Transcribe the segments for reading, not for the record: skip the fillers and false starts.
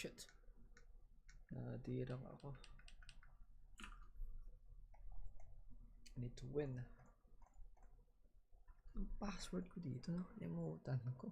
shit. Nadirang ako. I need to win. Ang password ko dito, nakalimutan ko.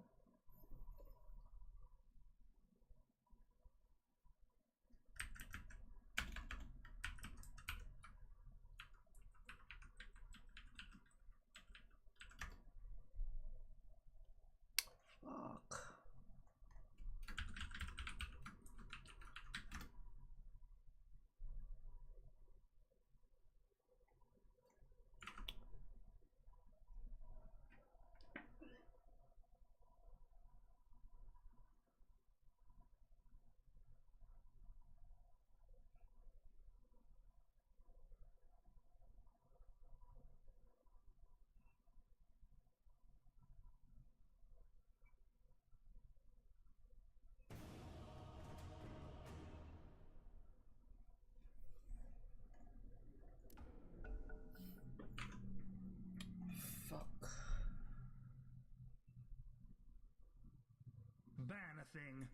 Fuck. Ban a thing.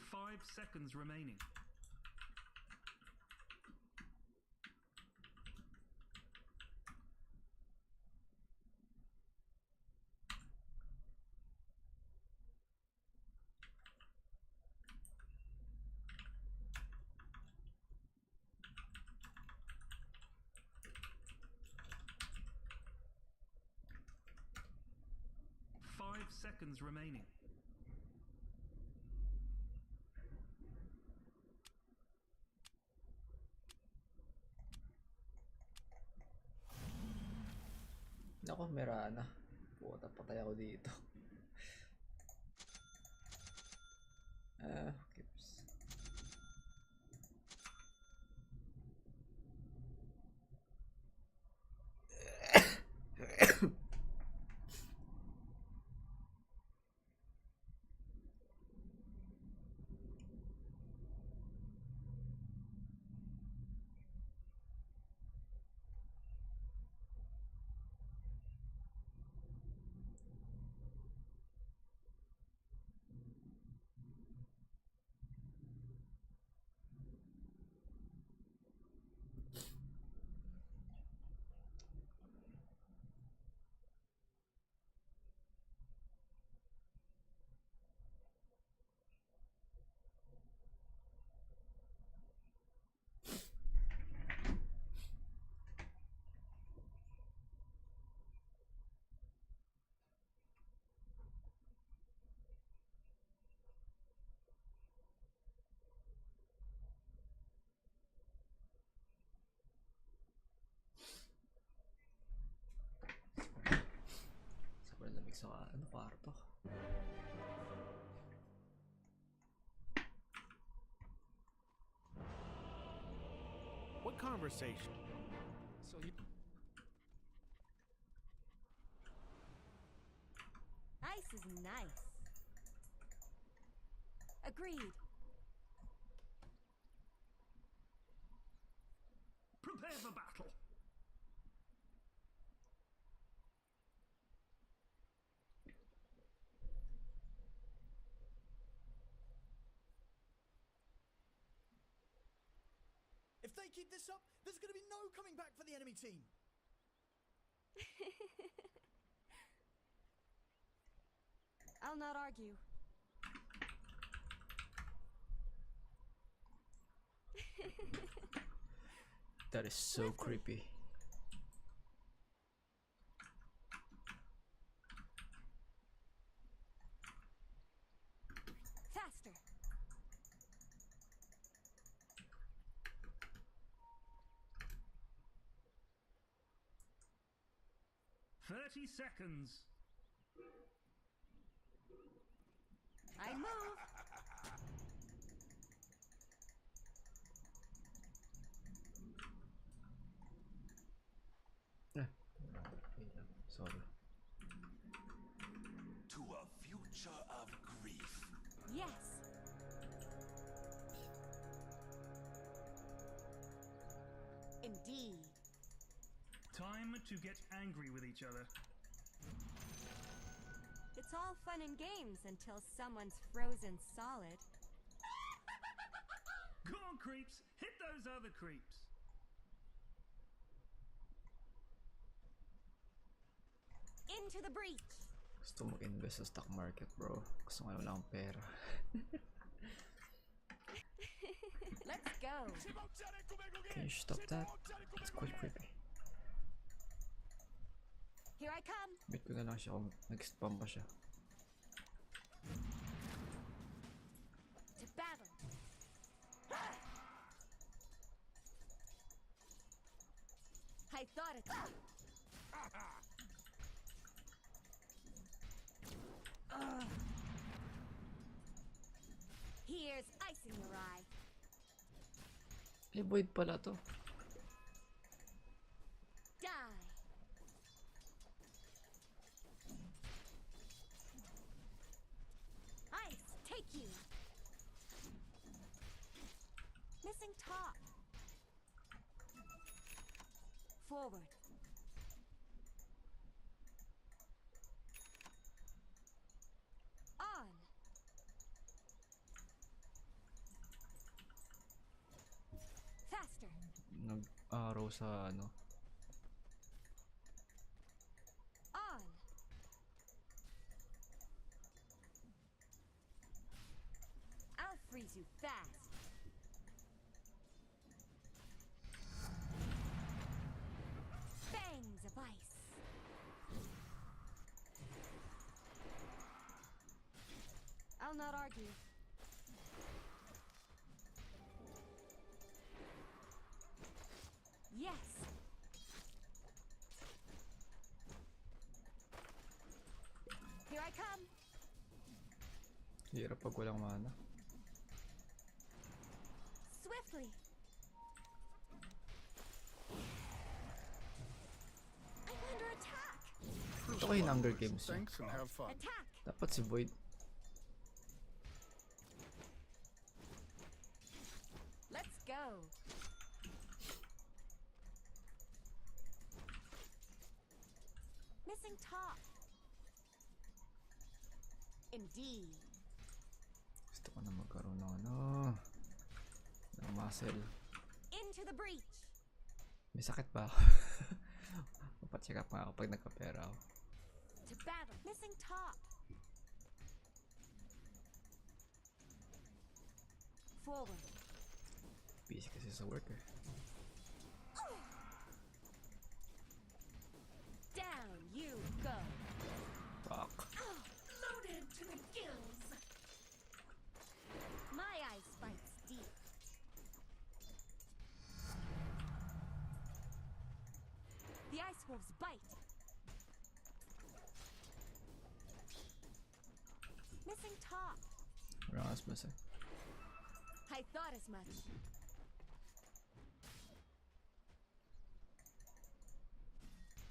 Five seconds remaining. Seconds remaining. Nako, merana. Puta, patay ako dito. Kips. Sa kwarto. What conversation? So you... Ice is nice. Agreed. Prepare for battle. If they keep this up, there's going to be no coming back for the enemy team. I'll not argue. That is so creepy. Faster. 30 seconds. I move. Sorry. To a future of grief. Yes. Indeed. Time to get angry with each other. It's all fun and games until someone's frozen solid. Go on, creeps. Hit those other creeps. Into the breach. Gusto mag-invest sa stock market, bro. Gusto nga wala akong pera. Let's go. Can you stop that? It's quite creepy. Here I come. Wait ko na lang siya kung nag-spam pa siya. To battle. I thought it. Here's ice in your eye. Eh, void pala to. Die. Ice, take you. Missing top. Forward. On. Faster. Nag-arrow sa ano. On. I'll freeze you fast. Fangs of ice. I'll not argue. Yes. Here I come. Hirap pag walang mana. Swiftly. I'm under attack. Ito kayo yung Hunger Games yun. Thanks and have fun. Attack. Dapat si Void. Let's go. Missing top. Indeed. Gusto ko na magkaroon ng ano. Ng muscle. Into the breach. May sakit ba ako? Mapacheck up nga ako pag nagkapera ako. To battle. Missing top. Forward. Busy kasi sa work eh. Down you go. Fuck. Loaded to the gills. My ice bites deep. The ice wolves bite. Missing top. Wala nga missing. I thought as much.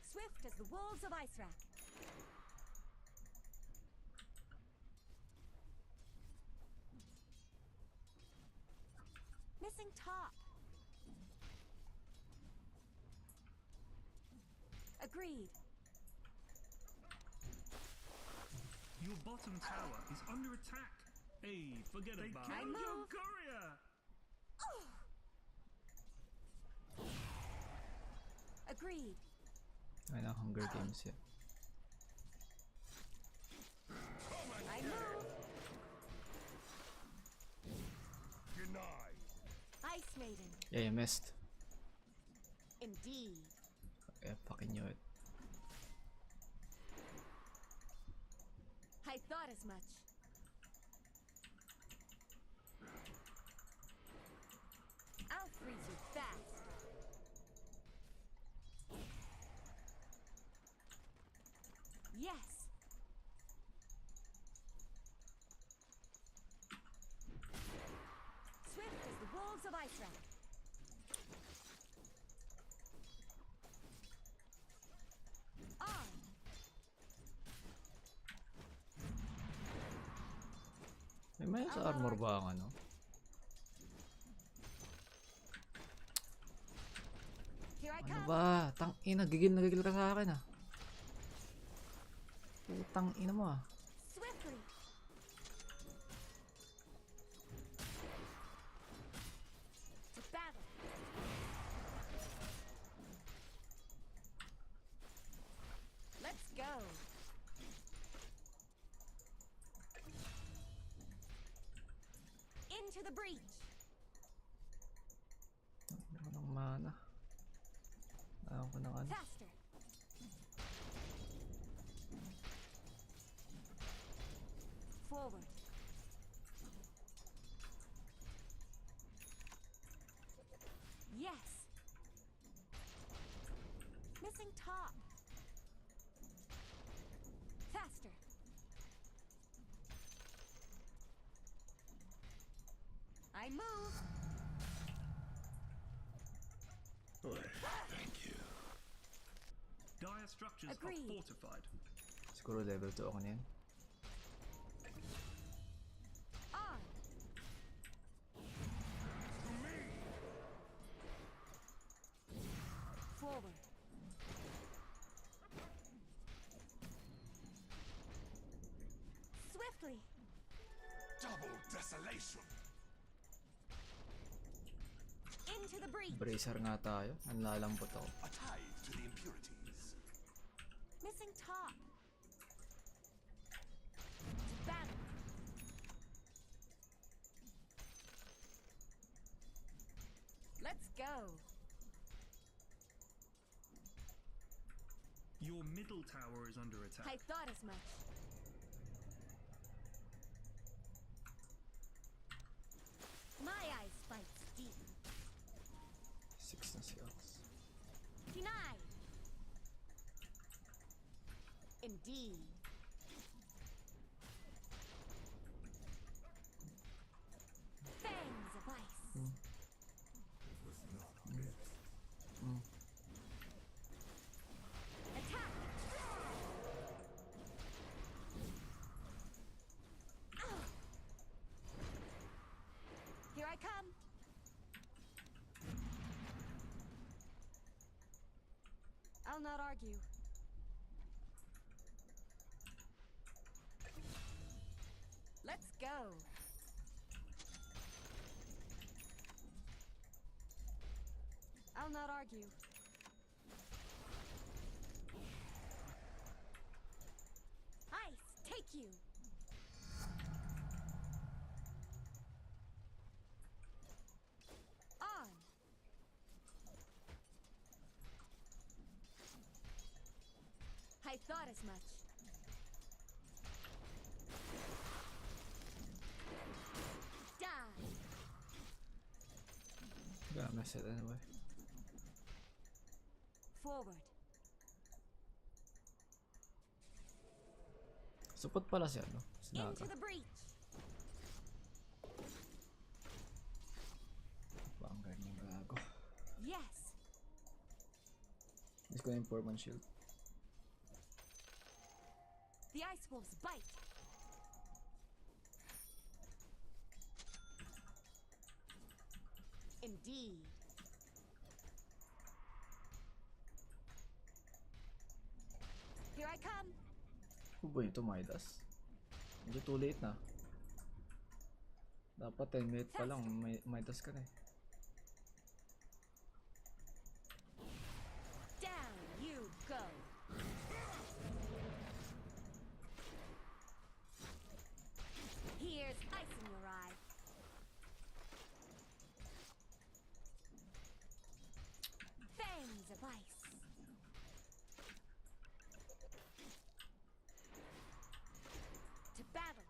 Swift as the wolves of Ice Rack. Missing top. Agreed. Your bottom tower is under attack. Hey, forget about it. They killed your move. courier. Agreed. Ay na, Hunger Games yan. I move. Denied. Ice Maiden. Yeah, you missed. Indeed. I fucking knew it. I thought as much. I'll freeze you fast. Yes. Swift as the wolves of Ice Rack. On. May maya sa armor ba ang ano? Here I Ano come. ba? Tang ina, gigil na gigil ka sa akin ah. Putang ina mo ah. Into the breach. Hindi ko ng mana. Ayaw ko ng ano. Faster. Forward. Yes. Missing top. Faster. I move. Thank you. Dire structures Agreed. are fortified. Siguro level 2 ako na yun. On. Forward. Swiftly. Double desolation. Into the breach. Bracer nga tayo. Ang lalambot ako. A tithe to the impurities. Missing top. To battle. Let's go. Your middle tower is under attack. I thought as much. My eyes spikes deep. 6 na skills. Denied. Indeed. Fangs of ice. Attack. Ah. Here I come. I'll not argue. Let's go. I'll not argue. Ice, take you. On. I thought as much. Die. Gonna miss it anyway. Forward. Support pala siya, no? Snaga. Into the breach. Vanguard niya gago. Yes. Let's go in for one shield. The ice wolves bite. Indeed. Here I come. Ano ba ito, Midas? Medyo too late na. Dapat 10 minutes pa lang, Midas ka na eh. Down you go. Here's ice in your eye. Fangs of ice. To battle.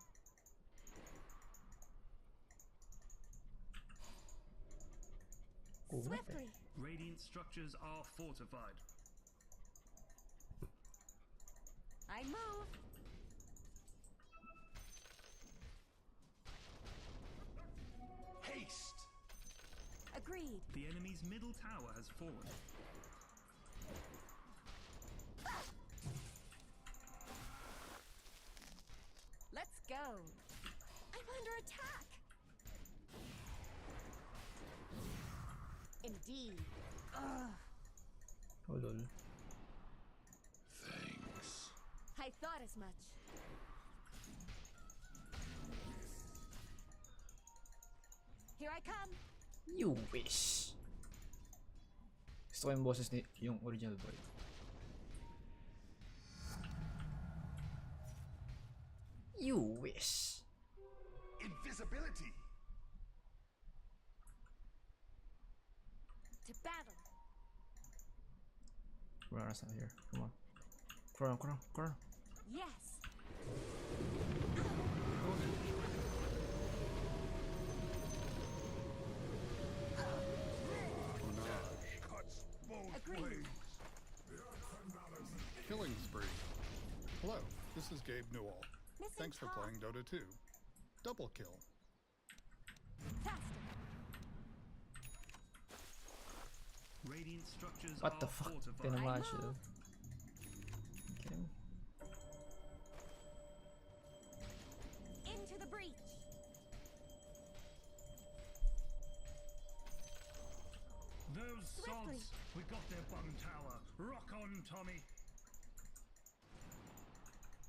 Cool. Swiftly. Radiant structures are fortified. I move. Haste. Agreed. The enemy's middle tower has fallen. Let's go. I'm under attack. Indeed. Ugh. Oh lol. Thanks. I thought as much. Here I come. You wish. Gusto ko yung boses ni yung original boy. You wish. Invisibility. To battle. Rana's not here. Come on. Corner. Yes. Cuts both Agreed. ways. Killing spree. Hello, this is Gabe Newell. Missing Thanks for top. playing Dota 2. Double kill. Faster. Radiant structures What the are fuck? fortified. Tinamatch I move. Okay. Into the breach. Those Swiftly. sods, we got their bottom tower. Rock on, Tommy.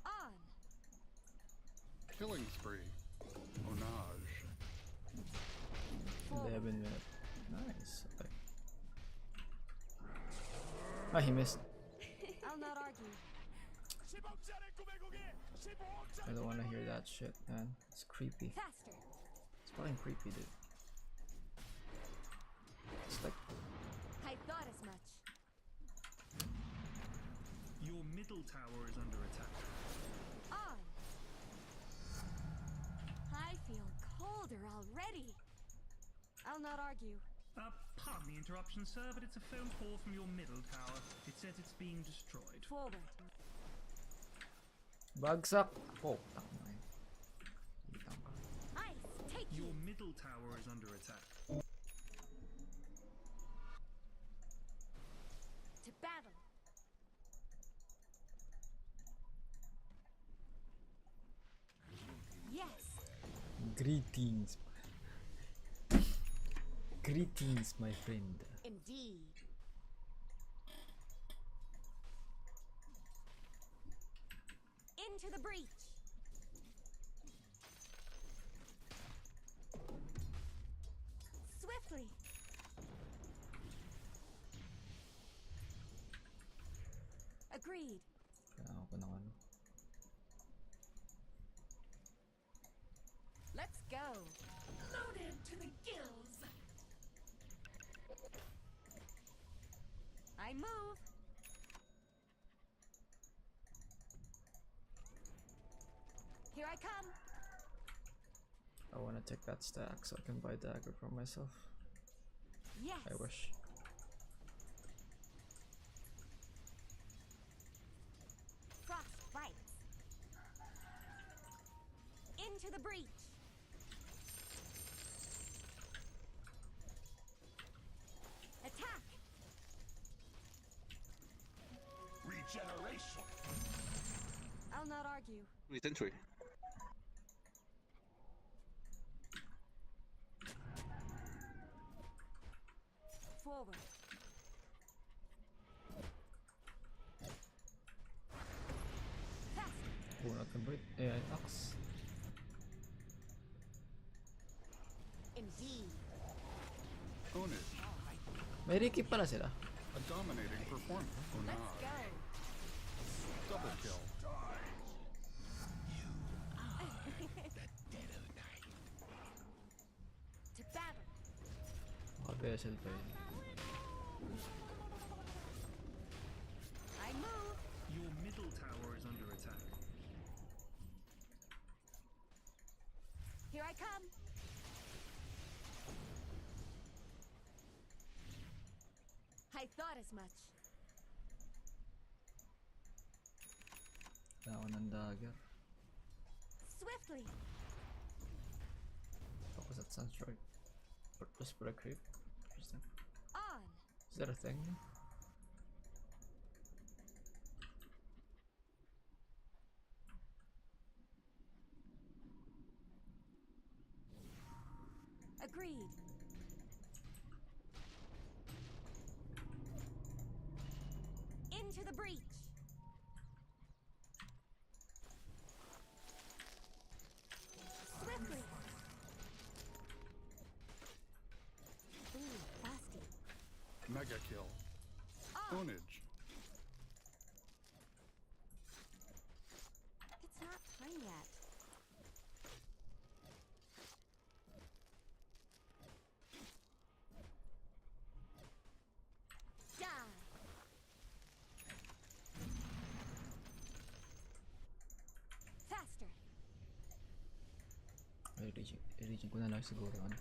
On. Killing spree. Onage. 11 minutes. Nice. Okay. Ah, he missed. I'll not argue. I don't want to hear that shit, man. It's creepy. Faster. It's fucking creepy, dude. It's like, I thought as much. Your middle tower is under attack. On. I feel colder already. I'll not argue. Pardon the interruption, sir, but it's a phone call from your middle tower. It says it's being destroyed. Forward. bagsak. Oh, tangay. Ice. Take you. Your middle tower is under attack. To battle. Yes. Greetings. Greetings, my friend. Indeed. Into the breach. Swiftly. Agreed. Kailangan ko ng ano. Let's go. Loaded to the gills. I move. Here I come. I want to take that stack so I can buy dagger for myself. Yes. I wish. Frost bites. Into the breach. Attack. Regeneration. I'll not argue. Wait, entry. Forward. Fast. Oh, natin break. AI axe. Indeed. Onage. May Ricky pala sila. A dominating performance. Let's Onage. go. Double kill. To battle. Maka-vessel pa yun. I move. Your middle tower is under attack. Here I come. I thought as much. Kailangan ko ng dagger. Swiftly. Focus at Sunstrike. Just for a creep. Interesting. On. Is that a thing? Agreed. Into the breach. Swiftly. Ooh, fasty. Mega kill. On. Onage. It's not time yet. i-region ko na lang siguro ano.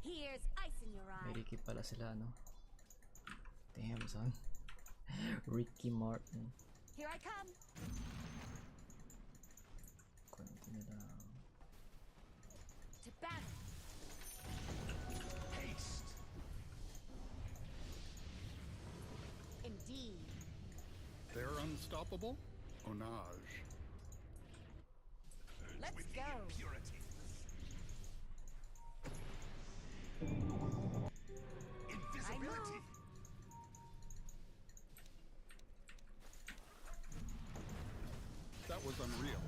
Here's ice in your May eye. Ricky pala sila no. Damn son. Ricky Martin. Here I come. Konti na lang. To battle. Haste. Indeed. They're unstoppable? Onage. Let's With the go. impurities. Invisibility. That was unreal.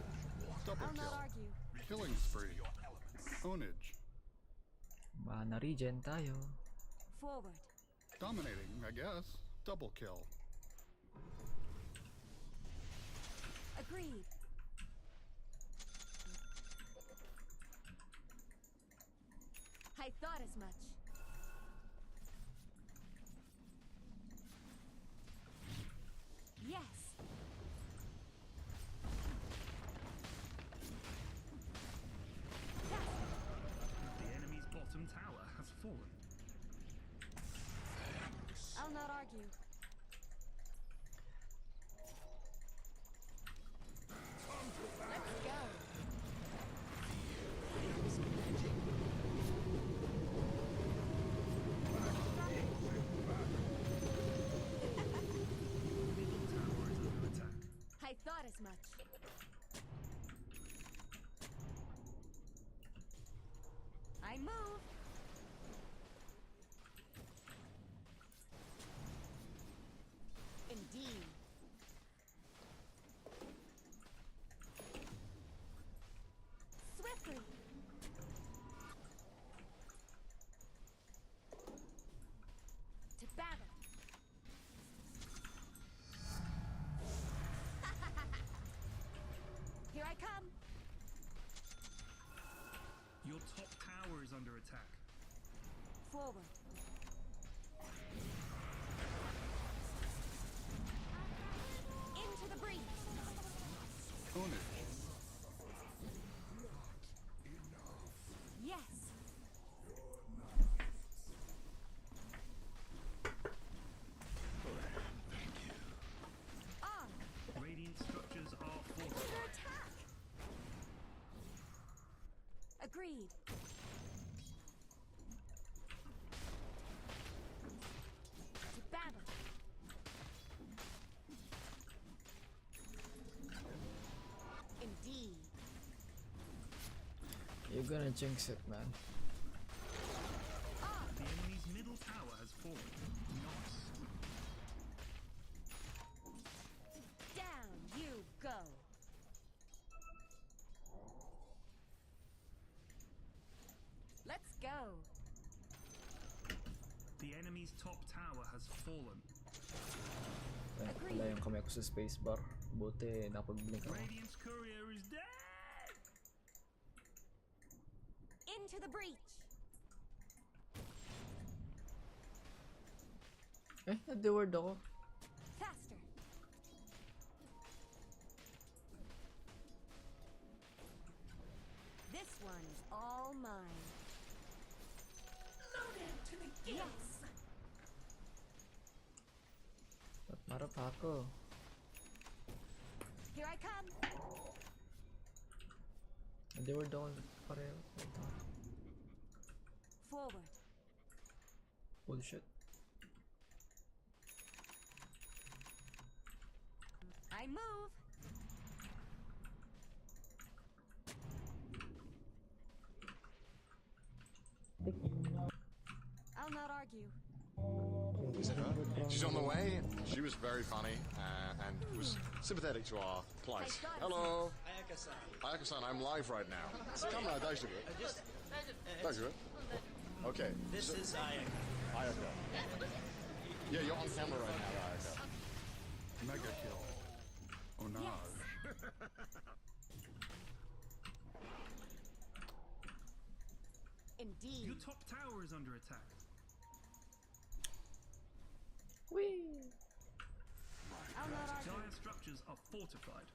Double I'll not kill. argue. Killing spree. Your elements. Ownage. Mana regen tayo. Forward. Dominating, I guess. Double kill. Agreed. I thought as much. Yes. The enemy's bottom tower has fallen. I'll not argue. Let's go. Middle tower is under attack. I thought as much. I move. Indeed. Swiftly. To battle. Here I come. Your top tower is under attack. Forward. Into the breach. Ownage. Yes. On. Radiant structures are Under fortified. attack. Agreed. To battle. Indeed. You're gonna jinx it, man. The enemy's middle tower has fallen. Nice. Down you go. Let's go. The enemy's top tower has fallen. Ay, wala yung kamay ko sa spacebar. Buti napag-blink ako. Radiant's courier is dead. Into the breach. Eh, na-deward ako. Faster. This one's all mine. Loaded to the gills. Yes. Ba't mara pa ako? Here I come. Na-deward ako pareho. Forward. Bullshit. I move. I'll not argue. Is it her? She's on the way. She was very funny and was sympathetic to our plight. Hello. Ayaka-san, I'm live right now. Come on, Okay. This is Ayaka. Yeah, you're on camera right now, Ayaka. Mega kill. Onage. Indeed. Your top tower is under attack. Whee! I'll not argue. Giant structures are fortified.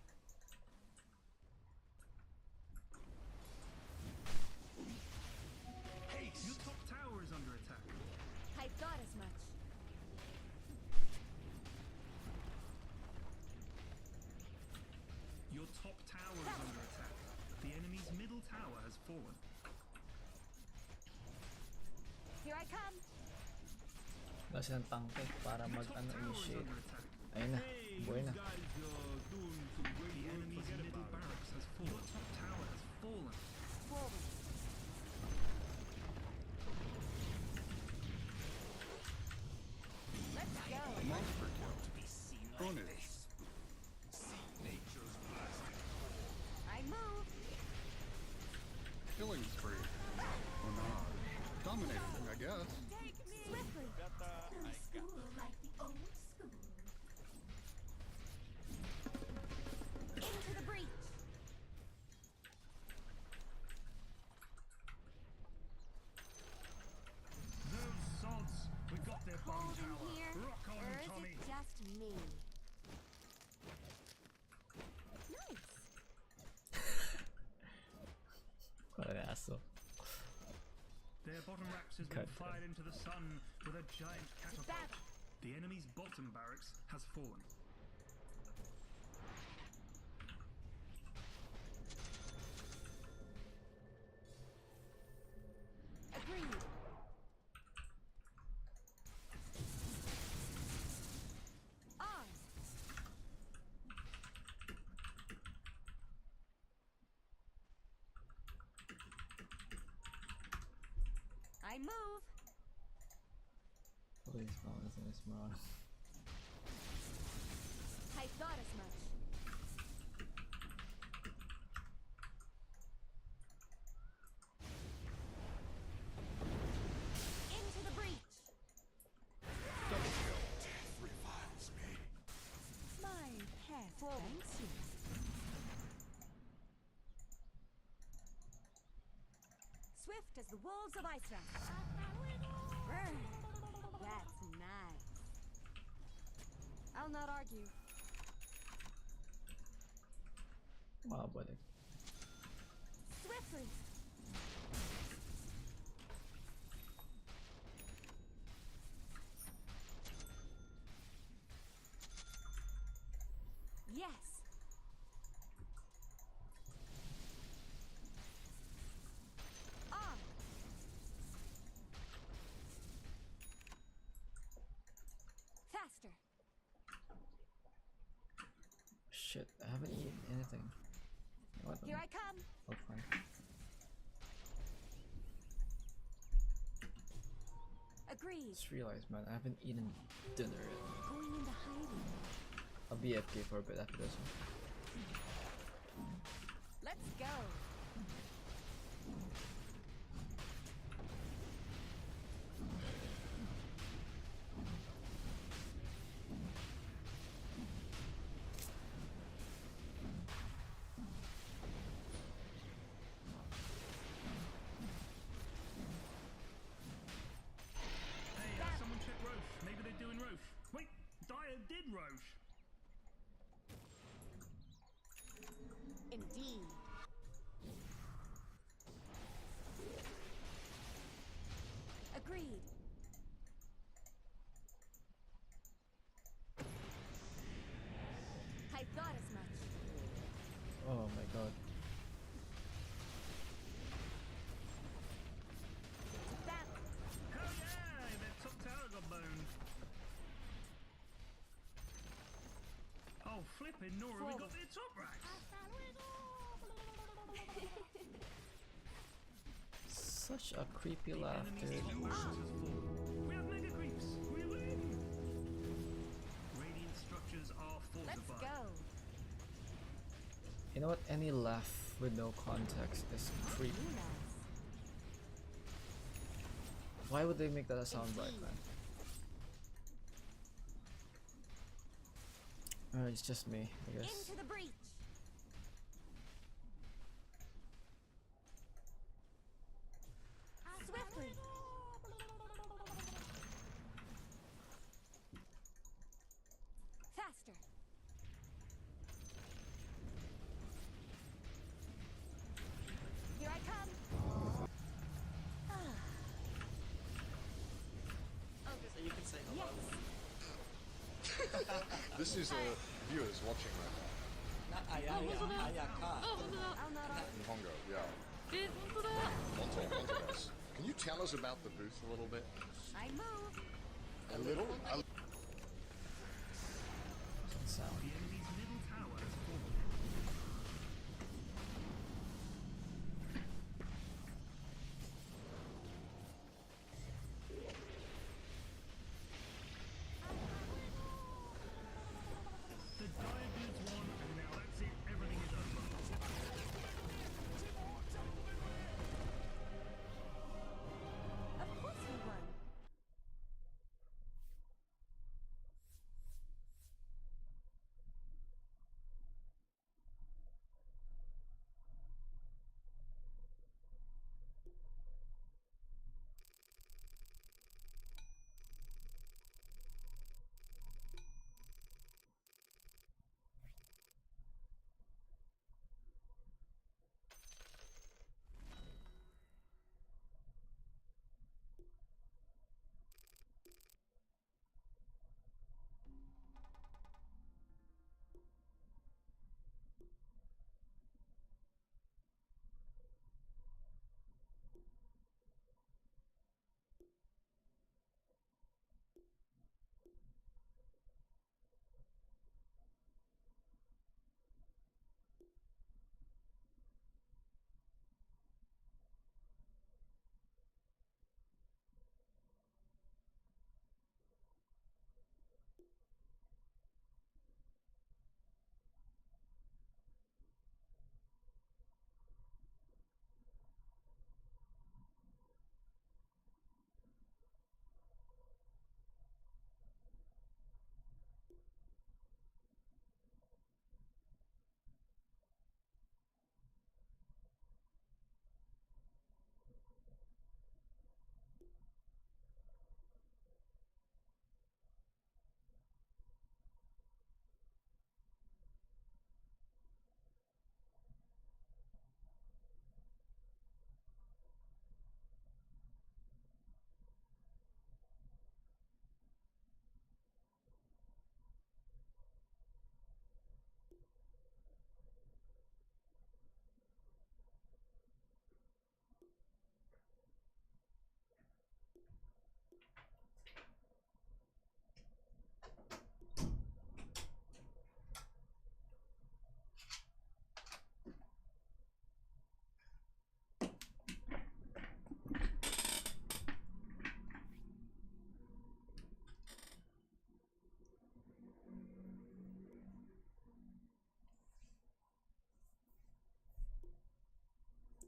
middle tower has fallen. Here I come. Wala silang tangke para Your top tower is mag-initiate. under attack. Ayun na, buhay na. The enemy's middle barracks has fallen. Your top tower has fallen. Forward. Let's go. Monster kill. Ownage. I move. Killing spree. Onage. Dominating, I guess. Take me. Swiftly. School like the old school. Into the breach. Those sods, we got their bomb Cold in tower. here. Rock on, Or is Tommy. it just me? Nice. What an asshole. Their bottom racks has Cut been that. fired into the sun with a giant catapult. That. The enemy's bottom barracks has fallen. Agreed. On. I move. Please, no, this is wrong. I thought as much. Into the breach. Double kill. Reviles me. My path. Thanks you. Swift as the wolves of Iceland. Brr. That's nice. I'll not argue. Wow, buddy. Swiftly. Yes. On. Faster. Shit, I haven't eaten anything. What? Here I come. Oh, fine. Agreed. Just realized, man, I haven't eaten dinner yet. Going into hiding. I'll be AFK for a bit after this one. Let's go. Hey, someone check Roche. Maybe they're doing Roche. Wait, Dyer did Roche. Indeed. Agreed. I thought as much. Oh my god. That. Hell yeah, their top tower got boned. Oh, flipping Nora, we got their top racks. Such a creepy laugh, Enemy's dude. top racks has fallen. We have mega creeps. We win. Radiant structures are Let's fortified. go. You know what? Any laugh with no context is creepy. You know. Why would they make that a soundbite, man? It's just me, I guess. Into the breach. Swiftly. Faster. Here I come. You can say hello. Yes. This is viewers watching right now. Not Ayaka. Nihongo, yeah. 本当だ Honto desu. Can you tell us about the booth a little bit? I move. A little? Doesn't sound. The enemy's middle tower has fallen. The dire goods won, and now that's it. Everything is over. Of course we won.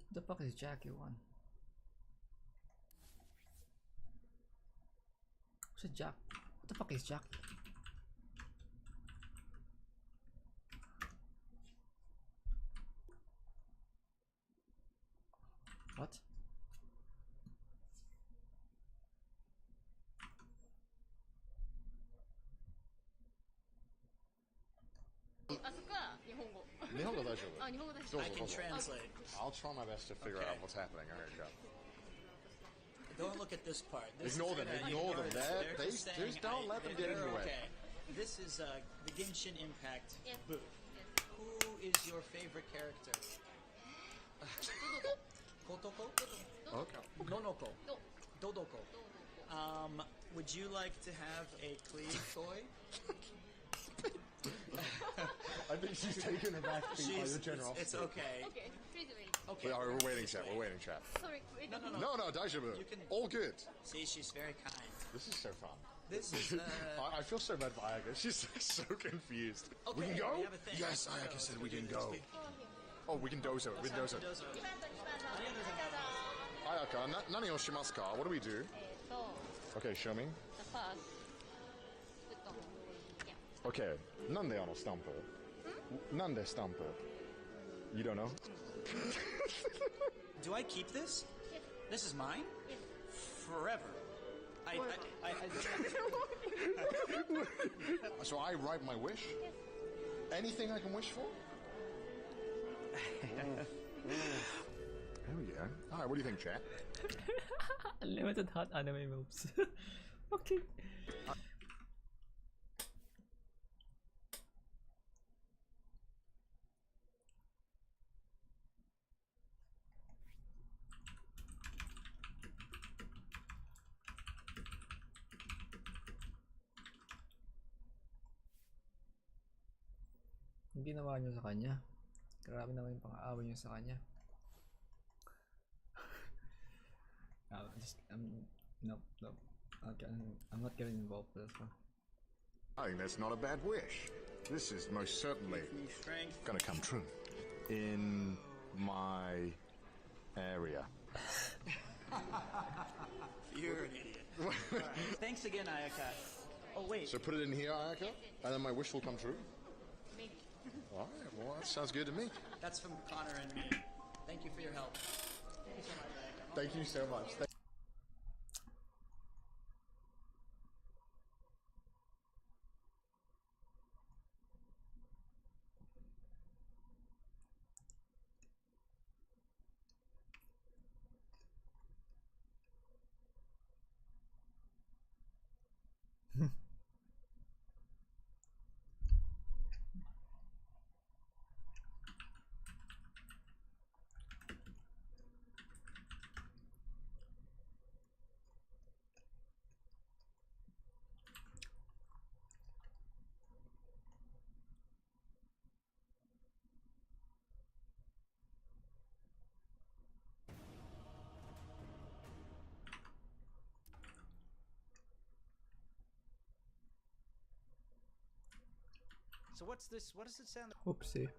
What the fuck is Jackie one? What's a Jack? What the fuck is Jack? What? Nihongo daijoubu. I can translate. I'll try my best to figure Okay. out what's happening. Alright, go. Don't look at this part. This Ignore is them, gonna- ignore them. They're They just just saying, don't let them get in they're your way. okay. This is the Genshin Impact booth. Who is your favorite character? Kotoko? Okay. Nonoko? Dodoko? Would you like to have a cleave toy? I think she's taken aback by your generosity. It's okay. Okay, please wait. Okay. We're waiting, just chat. wait. We're waiting, chat. Sorry, wait. No, no, no. No, no, daijoubu. You can- All good. See, she's very kind. This is so fun. This is I feel so bad for Ayaka. She's like so confused. okay. We can go? We have a thing. Yes, Let's Ayaka go. said Let's we can do go. this. Oh, we can dozo. We can dozo. Ayaka, nani o shimasu ka? What do we do? Okay, show me. The first. Yeah. Okay, nande ano stampo? Nande stampo? You don't know? Do I keep this? Yes. This is mine? Yes. Forever. So I write my wish? Yes. Anything I can wish for? Oh yeah. Alright, what do you think, chat? Unlimited hot anime moves. Okay. Yung ginawa nyo sa kanya. Grabe naman yung pang-aaway nyo sa kanya. Nope. I'm not getting involved with this one. I think that's not a bad wish. This is most certainly gonna come true. In my area. You're an idiot. Right. Thanks again, Ayaka. Oh, wait. So put it in here, Ayaka, and then my wish will come true? Maybe. All right, well, that sounds good to me. That's from Connor and me. Thank you for your help. Thank you so much, Ayaka. Thank you so much. So what's this? What does it sound like? Oopsie.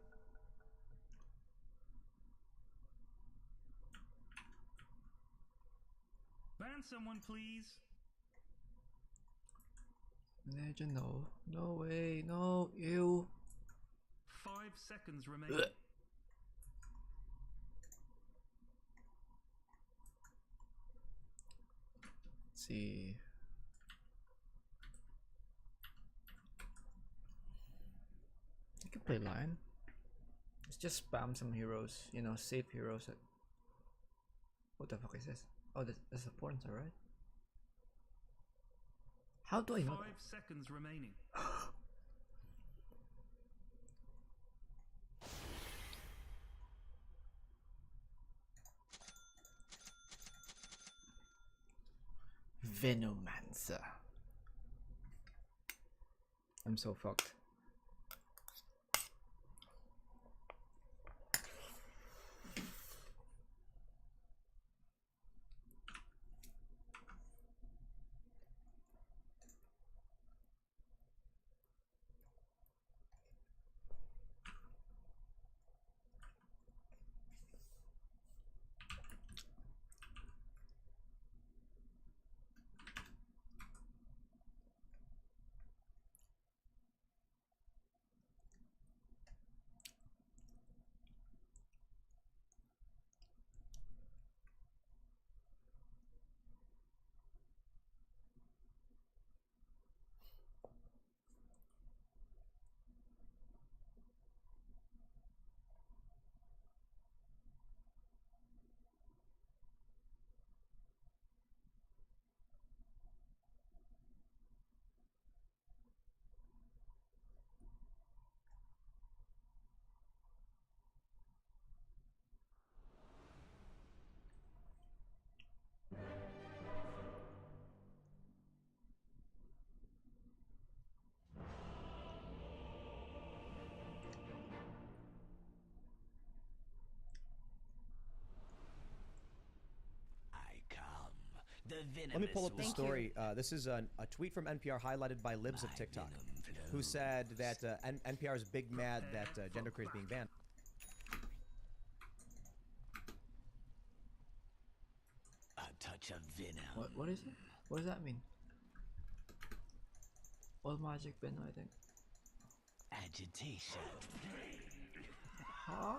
Ban someone, please. Legend, no. No way. No. Ew. 5 seconds remaining. Let's see. You can play line. Let's just spam some heroes, you know, safe heroes. What the fuck is this? Oh, that's a porn star, right? How do I know? 5 seconds remaining. Venomancer. I'm so fucked. Let me pull up the story. This is a tweet from NPR highlighted by Libs of TikTok, who said that NPR is big mad that genderqueer is being banned. A touch of venom. What is it? What does that mean? All magic venom, I think. Agitation. Huh?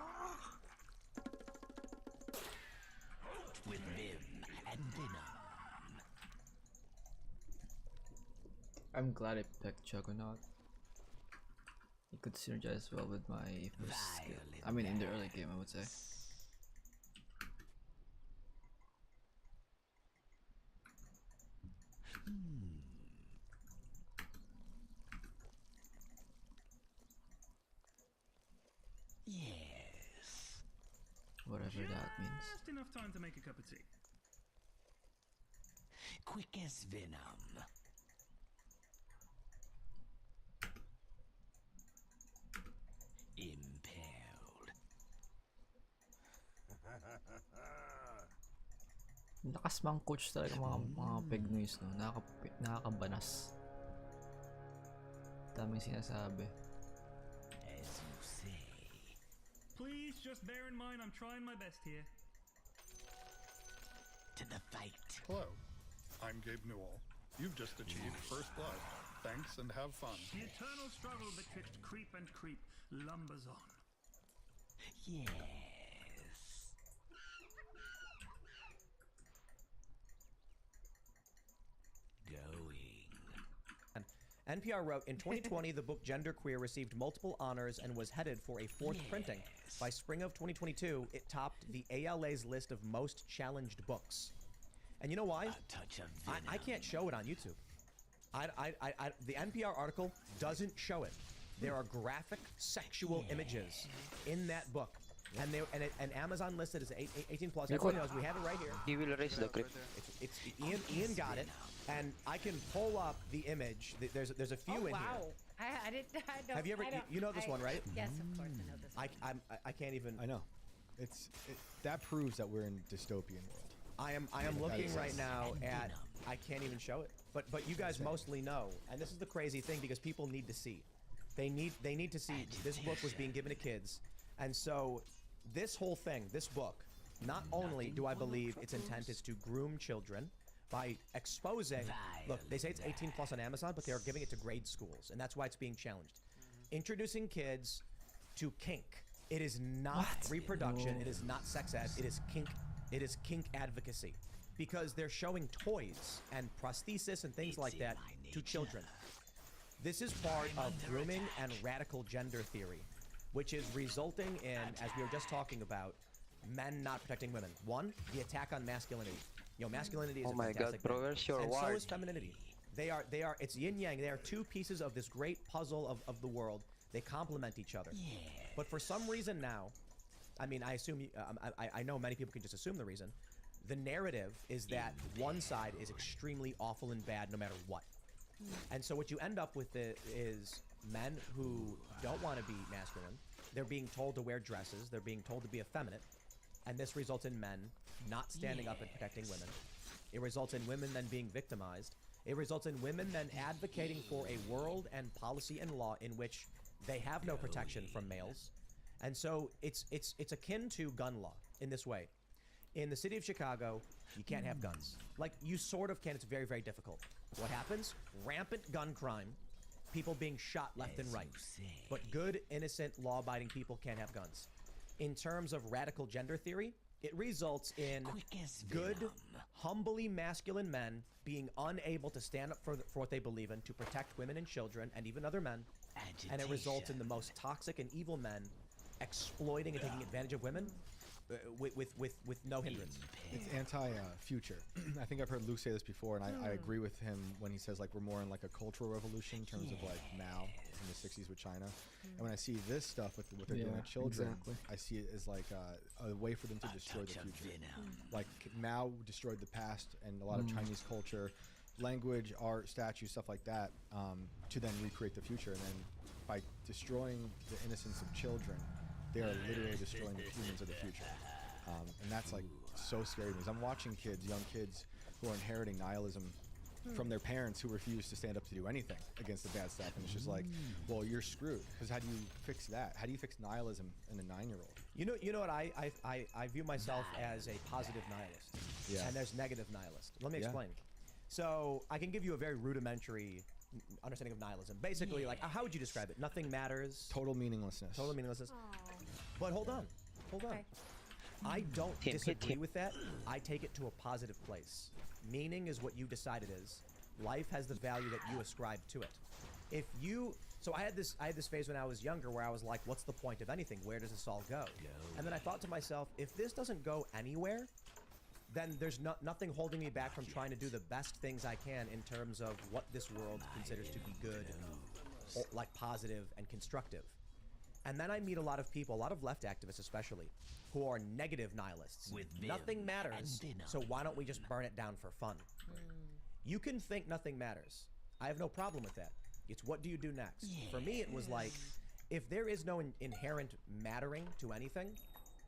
With vim and venom. I'm glad I picked Juggernaut. It could synergize well with my first skill. I mean, in the early game, I would say. Yes. Whatever that means. Just enough time to make a cup of tea. Quick as venom. Lakas mang coach talaga mga peg noise, no? Nakakabanas. Daming sinasabi. As you say. Please just bear in mind I'm trying my best here. To the fight. Hello, I'm Gabe Newell. You've just achieved first blood. Thanks and have fun. The eternal struggle betwixt creep and creep lumbers on. Yes. Going. NPR wrote, in 2020, the book Genderqueer received multiple honors and was headed for a fourth printing. By spring of 2022, it topped the ALA's list of most challenged books. And you know why? A touch of venom. I can't show it on YouTube. The NPR article doesn't show it. There are graphic sexual images in that book. And Amazon listed as 18 plus. Everyone knows we have it right here. He will raise the creep. It's Ian got it, and I can pull up the image. There's a few in here. I didn't. I don't. Have you ever? You know this one, right? Yes, of course I know this one. I can't even. I know. That proves that we're in dystopian world. I am looking right now at. I can't even show it. But you guys mostly know, and this is the crazy thing because people need to see. They need to see this book was being given to kids, and so this whole thing, this book, not only do I believe its intent is to groom children by exposing. Look, they say it's 18 plus on Amazon, but they are giving it to grade schools, and that's why it's being challenged. Introducing kids to kink. It is not reproduction. It is not sex ed. It is kink. It is kink advocacy, because they're showing toys and prosthesis and things like that to children. This is part of grooming and radical gender theory, which is resulting in, as we were just talking about, men not protecting women. One, the attack on masculinity. Masculinity is a fantastic thing. And so is femininity. They are. It's yin yang. They are two pieces of this great puzzle of the world. They complement each other. Yes. But for some reason now, I mean, I assume I know many people can just assume the reason. The narrative is that one side is extremely awful and bad no matter what. And so what you end up with is men who don't want to be masculine. They're being told to wear dresses. They're being told to be effeminate. And this results in men not standing up and protecting women. It results in women then being victimized. It results in women then advocating for a world and policy and law in which they have no protection from males. And so it's akin to gun law in this way. In the city of Chicago, you can't have guns. Like, you sort of can. It's very, very difficult. What happens? Rampant gun crime. People being shot left and right. But good, innocent, law-abiding people can't have guns. In terms of radical gender theory, it results in good, humbly masculine men being unable to stand up for what they believe in, to protect women and children and even other men. And it results in the most toxic and evil men exploiting and taking advantage of women with no hindrance. It's anti-future. I think I've heard Luke say this before, and I agree with him when he says, like, we're more in like a cultural revolution in terms of like Mao in the 60s with China. And when I see this stuff with what they're doing with children, I see it as like a way for them to destroy the future. Like Mao destroyed the past and a lot of Chinese culture, language, art, statues, stuff like that, to then recreate the future. And then by destroying the innocence of children, they are literally destroying the humans of the future. And that's like so scary to me. I'm watching kids, young kids, who are inheriting nihilism from their parents who refuse to stand up to do anything against the bad stuff. And it's just like, well, you're screwed. Because how do you fix that? How do you fix nihilism in a 9-year-old? You know what? I view myself as a positive nihilist. Yeah. And there's negative nihilist. Let me explain. So I can give you a very rudimentary understanding of nihilism. Basically, like, how would you describe it? Nothing matters. Total meaninglessness. Total meaninglessness. Aww. But hold on. Okay. I don't disagree with that. I take it to a positive place. Meaning is what you decide it is. Life has the value that you ascribe to it. So I had this phase when I was younger where I was like, what's the point of anything? Where does this all go? And then I thought to myself, if this doesn't go anywhere, then there's nothing holding me back from trying to do the best things I can in terms of what this world considers to be good, like positive and constructive. And then I meet a lot of people, a lot of left activists especially, who are negative nihilists. Nothing matters, so why don't we just burn it down for fun? You can think nothing matters. I have no problem with that. It's what do you do next? For me, it was like, if there is no inherent mattering to anything,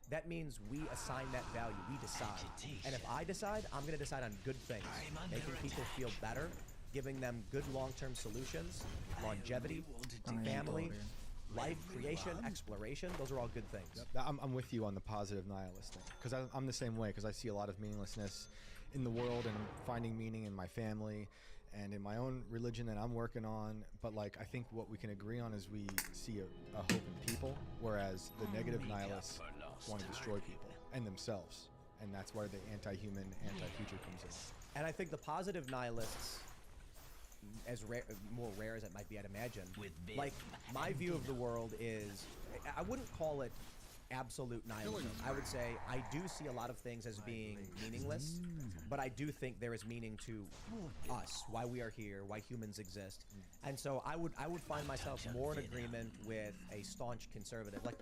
that means we assign that value. We decide. And if I decide, I'm going to decide on good things, making people feel better, giving them good long-term solutions, longevity, family, life creation, exploration. Those are all good things. I'm with you on the positive nihilist thing, because I'm the same way, because I see a lot of meaninglessness in the world and finding meaning in my family and in my own religion that I'm working on. But like, I think what we can agree on is we see a hope in people, whereas the negative nihilists want to destroy people and themselves, and that's where the anti-human, anti-future comes in. And I think the positive nihilists, as more rare as it might be, I'd imagine, like, my view of the world is, I wouldn't call it absolute nihilism. I would say I do see a lot of things as being meaningless, but I do think there is meaning to us, why we are here, why humans exist. And so I would find myself more in agreement with a staunch conservative, like,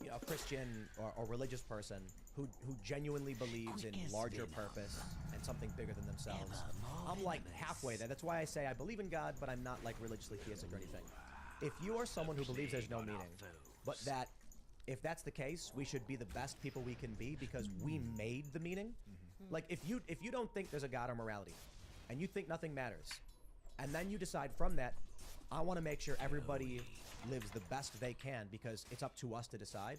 you know, a Christian or religious person who genuinely believes in larger purpose and something bigger than themselves. I'm like halfway there. That's why I say I believe in God, but I'm not like religiously theistic or anything. If you are someone who believes there's no meaning, but that if that's the case, we should be the best people we can be because we made the meaning. Like, if you don't think there's a God or morality, and you think nothing matters, and then you decide from that, I want to make sure everybody lives the best they can because it's up to us to decide.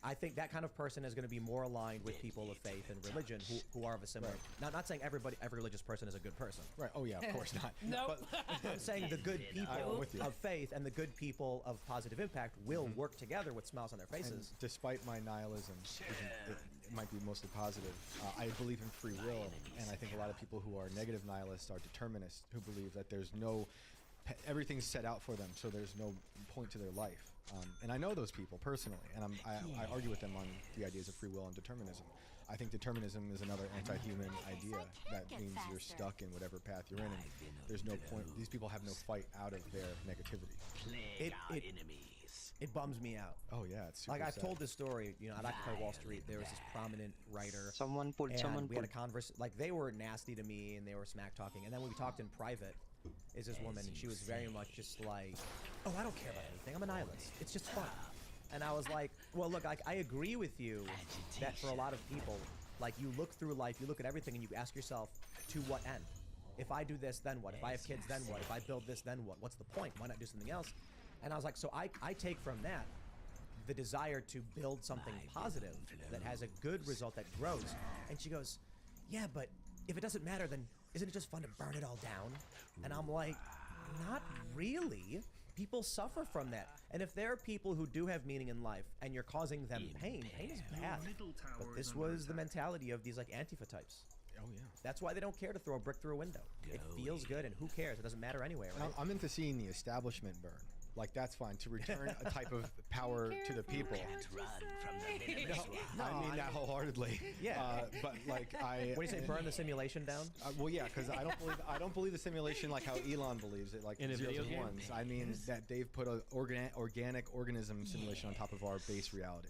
I think that kind of person is going to be more aligned with people of faith and religion who are of a similar. Now, not saying every religious person is a good person. Right. Oh yeah, of course not. Nope. But I'm saying the good people of faith and the good people of positive impact will work together with smiles on their faces. And despite my nihilism, it might be mostly positive. I believe in free will, and I think a lot of people who are negative nihilists are determinists, who believe that there's no everything's set out for them, so there's no point to their life. And I know those people personally, and I argue with them on the ideas of free will and determinism. I think determinism is another anti-human idea that means you're stuck in whatever path you're in, and there's no point. These people have no fight out of their negativity. It bums me out. Oh yeah, it's super like I've sad. told this story. You know, at Occupy Wall Street, there was this prominent writer. We had a converse. Like, they were nasty to me and they were smack talking, and then when we talked in private, is this woman, and she was very much just like, oh, I don't care about anything. I'm a nihilist. It's just fun. And I was like, well, look, I agree with you that for a lot of people, like, you look through life, you look at everything, and you ask yourself, to what end? If I do this, then what? If I have kids, then what? If I build this, then what? What's the point? Why not do something else? And I was like, so I take from that the desire to build something positive that has a good result that grows. And she goes, yeah, but if it doesn't matter, then isn't it just fun to burn it all down? And I'm like, not really. People suffer from that. And if there are people who do have meaning in life and you're causing them pain is bad. But this was the mentality of these, like, Antifa types. Oh yeah. That's why they don't care to throw a brick through a window. It feels good, and who cares? It doesn't matter anyway, right? I'm into seeing the establishment burn. Like, that's fine, to return a type of power to the people. I mean that wholeheartedly. Yeah. But like, What do you say? Burn the simulation down? Well, yeah, because I don't believe the simulation like how Elon believes it, like In a zeros video and game? ones. I mean that they've put an organic organism simulation on top of our base reality,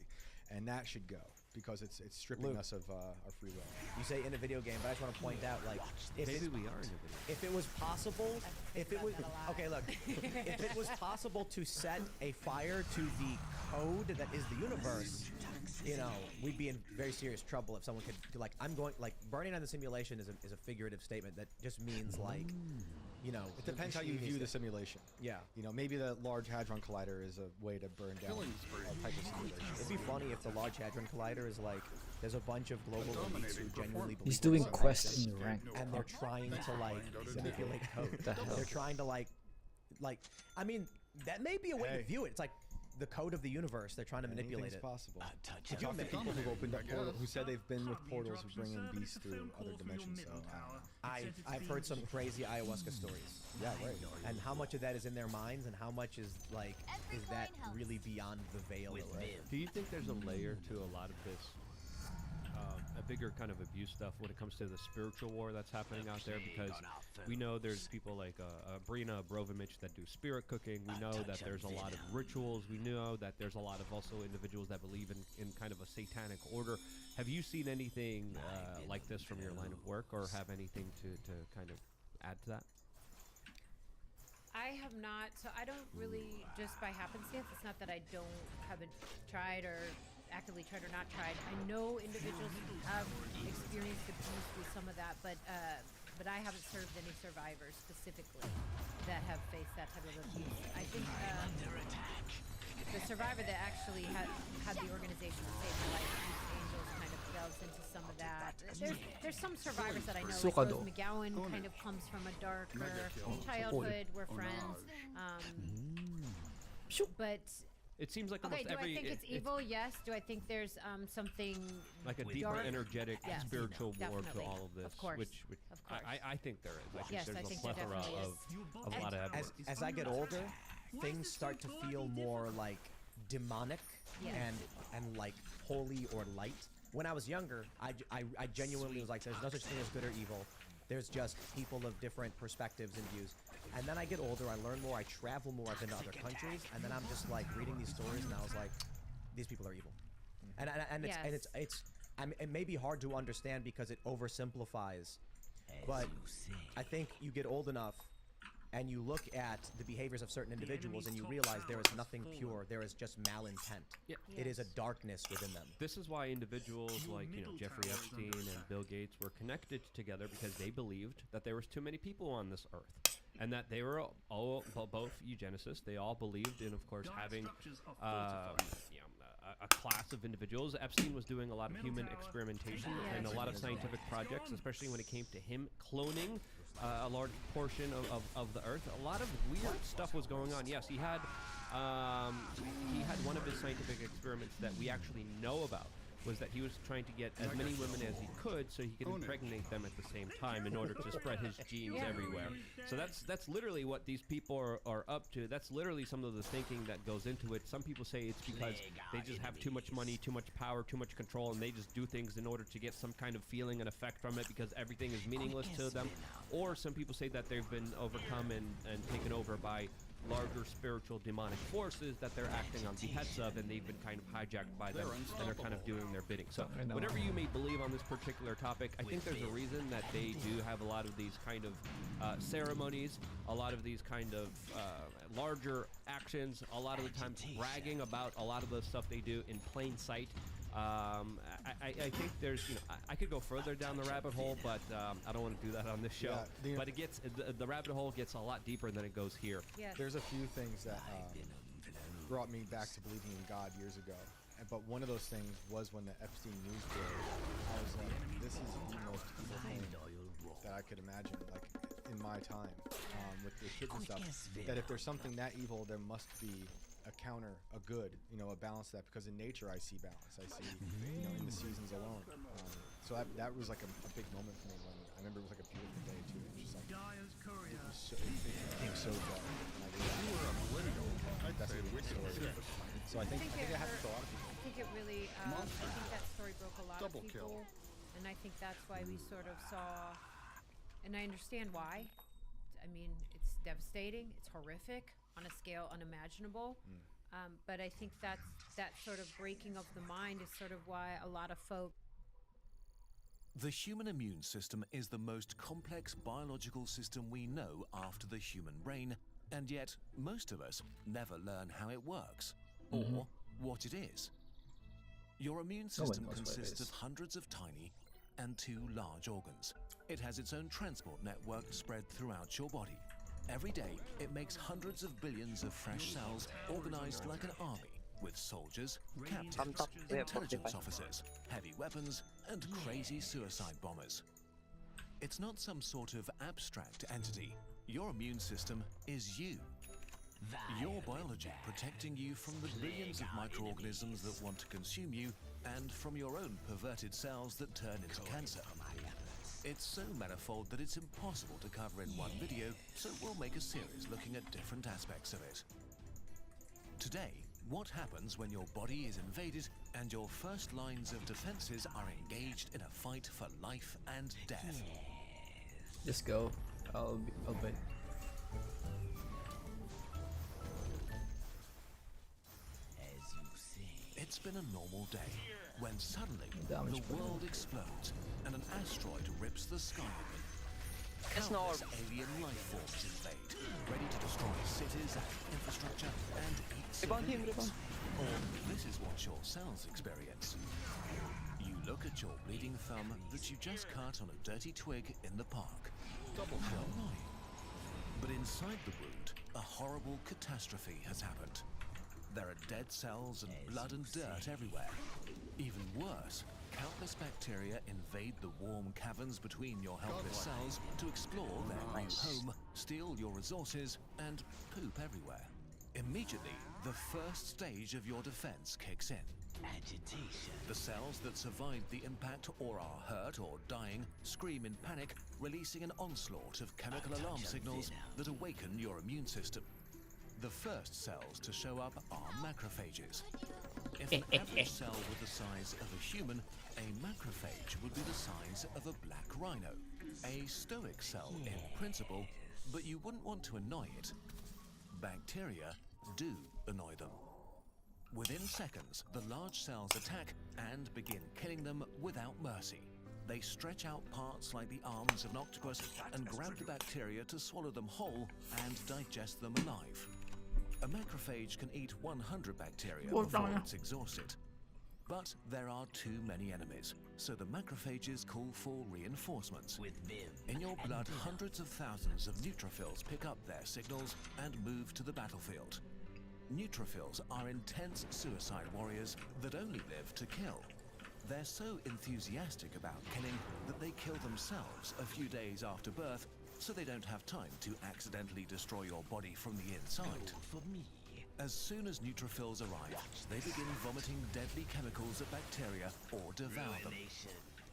and that should go because it's stripping Luke, us of our free will. You say in a video game, but I just want to point out, like, if Maybe it's- we are in a video. If it was possible, if it was okay, look, if it was possible to set a fire to the code that is the universe, you know, we'd be in very serious trouble if someone could, like, burning on the simulation is a figurative statement that just means, like, you know, It depends how you view the simulation. Yeah. You know, maybe the Large Hadron Collider is a way to burn down a type of simulation. It'd be funny if the Large Hadron Collider is like, there's a bunch of global elites who genuinely believe He's doing in quest something, in rank. and they're trying to, like, manipulate code. The hell? They're trying to, like, I mean, that may be a way to view it. It's like the code of the universe. They're trying to manipulate it. Possible. Could you Talk to imagine? people who've opened up portals, who said they've been with portals who bring in beasts through other dimensions. So I've heard some crazy ayahuasca stories. Yeah, right. And how much of that is in their minds, and how much is, like, is that really beyond the veil? Do you think there's a layer to a lot of this, a bigger kind of abuse stuff when it comes to the spiritual war that's happening out there? Because we know there's people like Brina Brovimich that do spirit cooking. We know that there's a lot of rituals. We know that there's a lot of also individuals that believe in kind of a satanic order. Have you seen anything like this from your line of work, or have anything to kind of add to that? I have not, so I don't really, just by happenstance, it's not that I haven't tried or actively tried or not tried. I know individuals who have experienced abuse with some of that, but I haven't served any survivors specifically that have faced that type of abuse. I think the survivor that actually had the organization to save my life, Youth Angels, kind of delves into some of that. There's some survivors that I know, like Rose McGowan, kind of comes from a darker childhood. We're friends. But it seems like almost do I think it's evil? Yes. Do I think there's something like a deeper, dark? energetic, Yes, spiritual war to definitely. all of this? Of course. Which Of course. I think there is. I think Yes, there's I a think there plethora definitely of a lot of evidence. As I get older, things start to feel more like demonic and like holy or light. When I was younger, I genuinely was like, there's no such thing as good or evil. There's just people of different perspectives and views. And then I get older, I learn more, I travel more, I've been to other countries, and then I'm just like reading these stories, and I was like, these people are evil. It may be hard to understand because it oversimplifies, but I think you get old enough and you look at the behaviors of certain individuals and you realize there is nothing pure, there is just malintent. Yeah. It is a darkness within them. This is why individuals like, Jeffrey Epstein and Bill Gates were connected together, because they believed that there was too many people on this earth, and that they were all both eugenicists. They all believed in, of course, having a class of individuals. Epstein was doing a lot of human experimentation and a lot of scientific projects, especially when it came to him cloning a large portion of the earth. A lot of weird stuff was going on. Yes, he had one of his scientific experiments that we actually know about, was that he was trying to get as many women as he could so he could impregnate them at the same time in order to spread his genes everywhere. So that's literally what these people are up to. That's literally some of the thinking that goes into it. Some people say it's because they just have too much money, too much power, too much control, and they just do things in order to get some kind of feeling and effect from it because everything is meaningless to them. Or some people say that they've been overcome and taken over by larger spiritual demonic forces that they're acting on behests of, and they've been kind of hijacked by them, and they're kind of doing their bidding. So whatever you may believe on this particular topic, I think there's a reason that they do have a lot of these kind of ceremonies, a lot of these kind of larger actions, a lot of the time bragging about a lot of the stuff they do in plain sight. I think there's, I could go further down the rabbit hole, but I don't want to do that on this show. Yeah, but it gets, the rabbit hole gets a lot deeper than it goes here. Yes. There's a few things that brought me back to believing in God years ago. But one of those things was when the Epstein news broke. I was like, this is the most evil thing that I could imagine, like, in my time, with the kids and stuff. That if there's something that evil, there must be a counter, a good, a balance to that, because in nature I see balance. I see, in the seasons alone. So that was like a big moment for me when I remember it was like a beautiful day too. It was just like, it became so dark. And I realized that's a wicked story. So I think it happened for a lot of people. I think it really, I think that story broke a lot of people. And I think that's why we sort of saw, and I understand why. I mean, it's devastating, it's horrific on a scale unimaginable. But I think that sort of breaking of the mind is sort of why a lot of folk. The human immune system is the most complex biological system we know after the human brain, and yet most of us never learn how it works or what it is. Your immune system consists of hundreds of tiny and 2 large organs. It has its own transport network spread throughout your body. Every day, it makes hundreds of billions of fresh cells organized like an army, with soldiers, captains, intelligence officers, heavy weapons, and crazy suicide bombers. It's not some sort of abstract entity. Your immune system is you. Your biology protecting you from the billions of microorganisms that want to consume you, and from your own perverted cells that turn into cancer. It's so manifold that it's impossible to cover in one video, so we'll make a series looking at different aspects of it. Today, what happens when your body is invaded and your first lines of defenses are engaged in a fight for life and death? Just go. I'll bet. It's been a normal day when suddenly the world explodes and an asteroid rips the sky open. Countless alien life forms invade, ready to destroy cities and infrastructure and eat civilians. Or this is what your cells experience. You look at your bleeding thumb that you just cut on a dirty twig in the park. Double kill. But inside the wound, a horrible catastrophe has happened. There are dead cells and blood and dirt everywhere. Even worse, countless bacteria invade the warm caverns between your helpless cells to explore their new home, steal your resources, and poop everywhere. Immediately, the first stage of your defense kicks in. Agitation. The cells that survived the impact or are hurt or dying scream in panic, releasing an onslaught of chemical alarm signals that awaken your immune system. The first cells to show up are macrophages. If an average cell were the size of a human, a macrophage would be the size of a black rhino. A stoic cell in principle, but you wouldn't want to annoy it. Bacteria do annoy them. Within seconds, the large cells attack and begin killing them without mercy. They stretch out parts like the arms of an octopus and grab the bacteria to swallow them whole and digest them alive. A macrophage can eat 100 bacteria before it's exhausted. But there are too many enemies, so the macrophages call for reinforcements. In your blood, hundreds of thousands of neutrophils pick up their signals and move to the battlefield. Neutrophils are intense suicide warriors that only live to kill. They're so enthusiastic about killing that they kill themselves a few days after birth, so they don't have time to accidentally destroy your body from the inside. As soon as neutrophils arrive, they begin vomiting deadly chemicals at bacteria or devour them.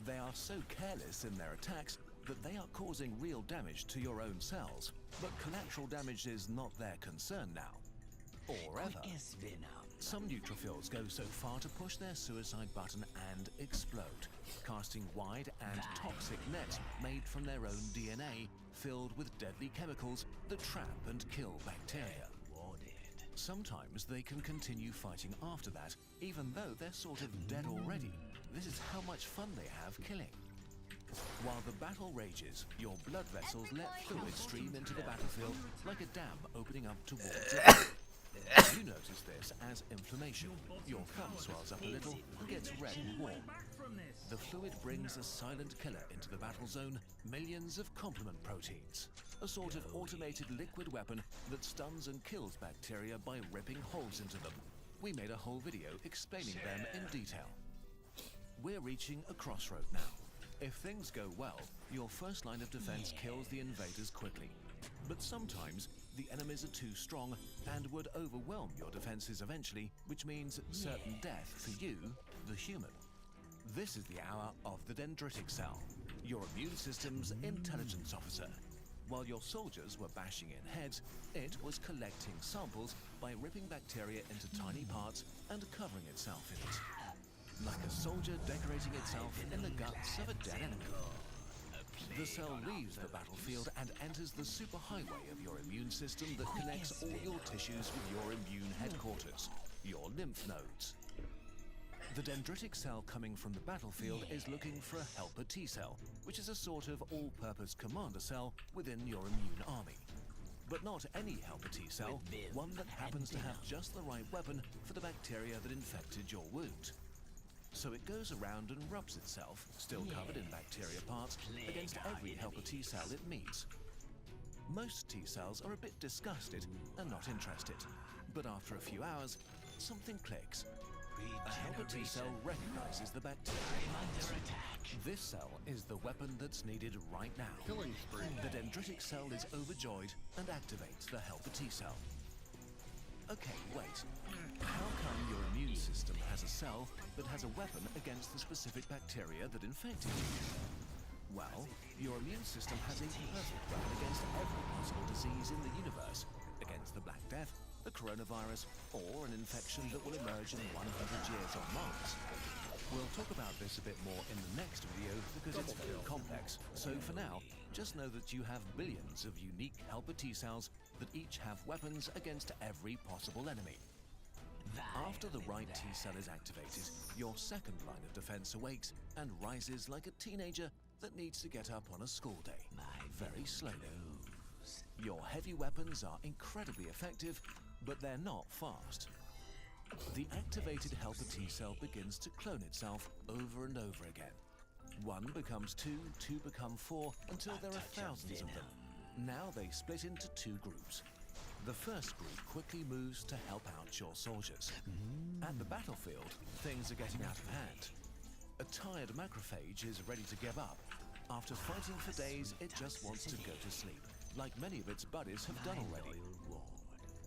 They are so careless in their attacks that they are causing real damage to your own cells, but collateral damage is not their concern now. Or ever. Some neutrophils go so far to push their suicide button and explode, casting wide and toxic nets made from their own DNA, filled with deadly chemicals that trap and kill bacteria. Sometimes they can continue fighting after that, even though they're sort of dead already. This is how much fun they have killing. While the battle rages, your blood vessels let fluid stream into the battlefield like a dam opening up towards it. You notice this as inflammation. Your thumb swells up a little and gets red and warm. The fluid brings a silent killer into the battle zone, millions of complement proteins. A sort of automated liquid weapon that stuns and kills bacteria by ripping holes into them. We made a whole video explaining them in detail. We're reaching a crossroad now. If things go well, your first line of defense kills the invaders quickly. But sometimes, the enemies are too strong and would overwhelm your defenses eventually, which means certain death for you, the human. This is the hour of the dendritic cell, your immune system's intelligence officer. While your soldiers were bashing in heads, it was collecting samples by ripping bacteria into tiny parts and covering itself in it. Like a soldier decorating itself in the guts of a dead enemy. The cell leaves the battlefield and enters the superhighway of your immune system that connects all your tissues with your immune headquarters, your lymph nodes. The dendritic cell coming from the battlefield is looking for a helper T cell, which is a sort of all-purpose commander cell within your immune army. But not any helper T cell, one that happens to have just the right weapon for the bacteria that infected your wound. So it goes around and rubs itself, still covered in bacteria parts, against every helper T cell it meets. Most T cells are a bit disgusted and not interested, but after a few hours, something clicks. A helper T cell recognizes the bacteria. This cell is the weapon that's needed right now. Killing spree. The dendritic cell is overjoyed and activates the helper T cell. Okay, wait. How come your immune system has a cell that has a weapon against the specific bacteria that infected you? Well, your immune system has a perfect weapon against every possible disease in the universe. Against the Black Death, the coronavirus, or an infection that will emerge in 100 years on Mars. We'll talk about this a bit more in the next video because it's very complex. So for now, just know that you have billions of unique helper T cells that each have weapons against every possible enemy. After the right T cell is activated, your second line of defense awakes and rises like a teenager that needs to get up on a school day, very slowly. Your heavy weapons are incredibly effective, but they're not fast. The activated helper T cell begins to clone itself over and over again. 1 becomes 2, 2 become 4, until there are thousands of them. Now they split into 2 groups. The first group quickly moves to help out your soldiers. At the battlefield, things are getting out of hand. A tired macrophage is ready to give up. After fighting for days, it just wants to go to sleep, like many of its buddies have done already.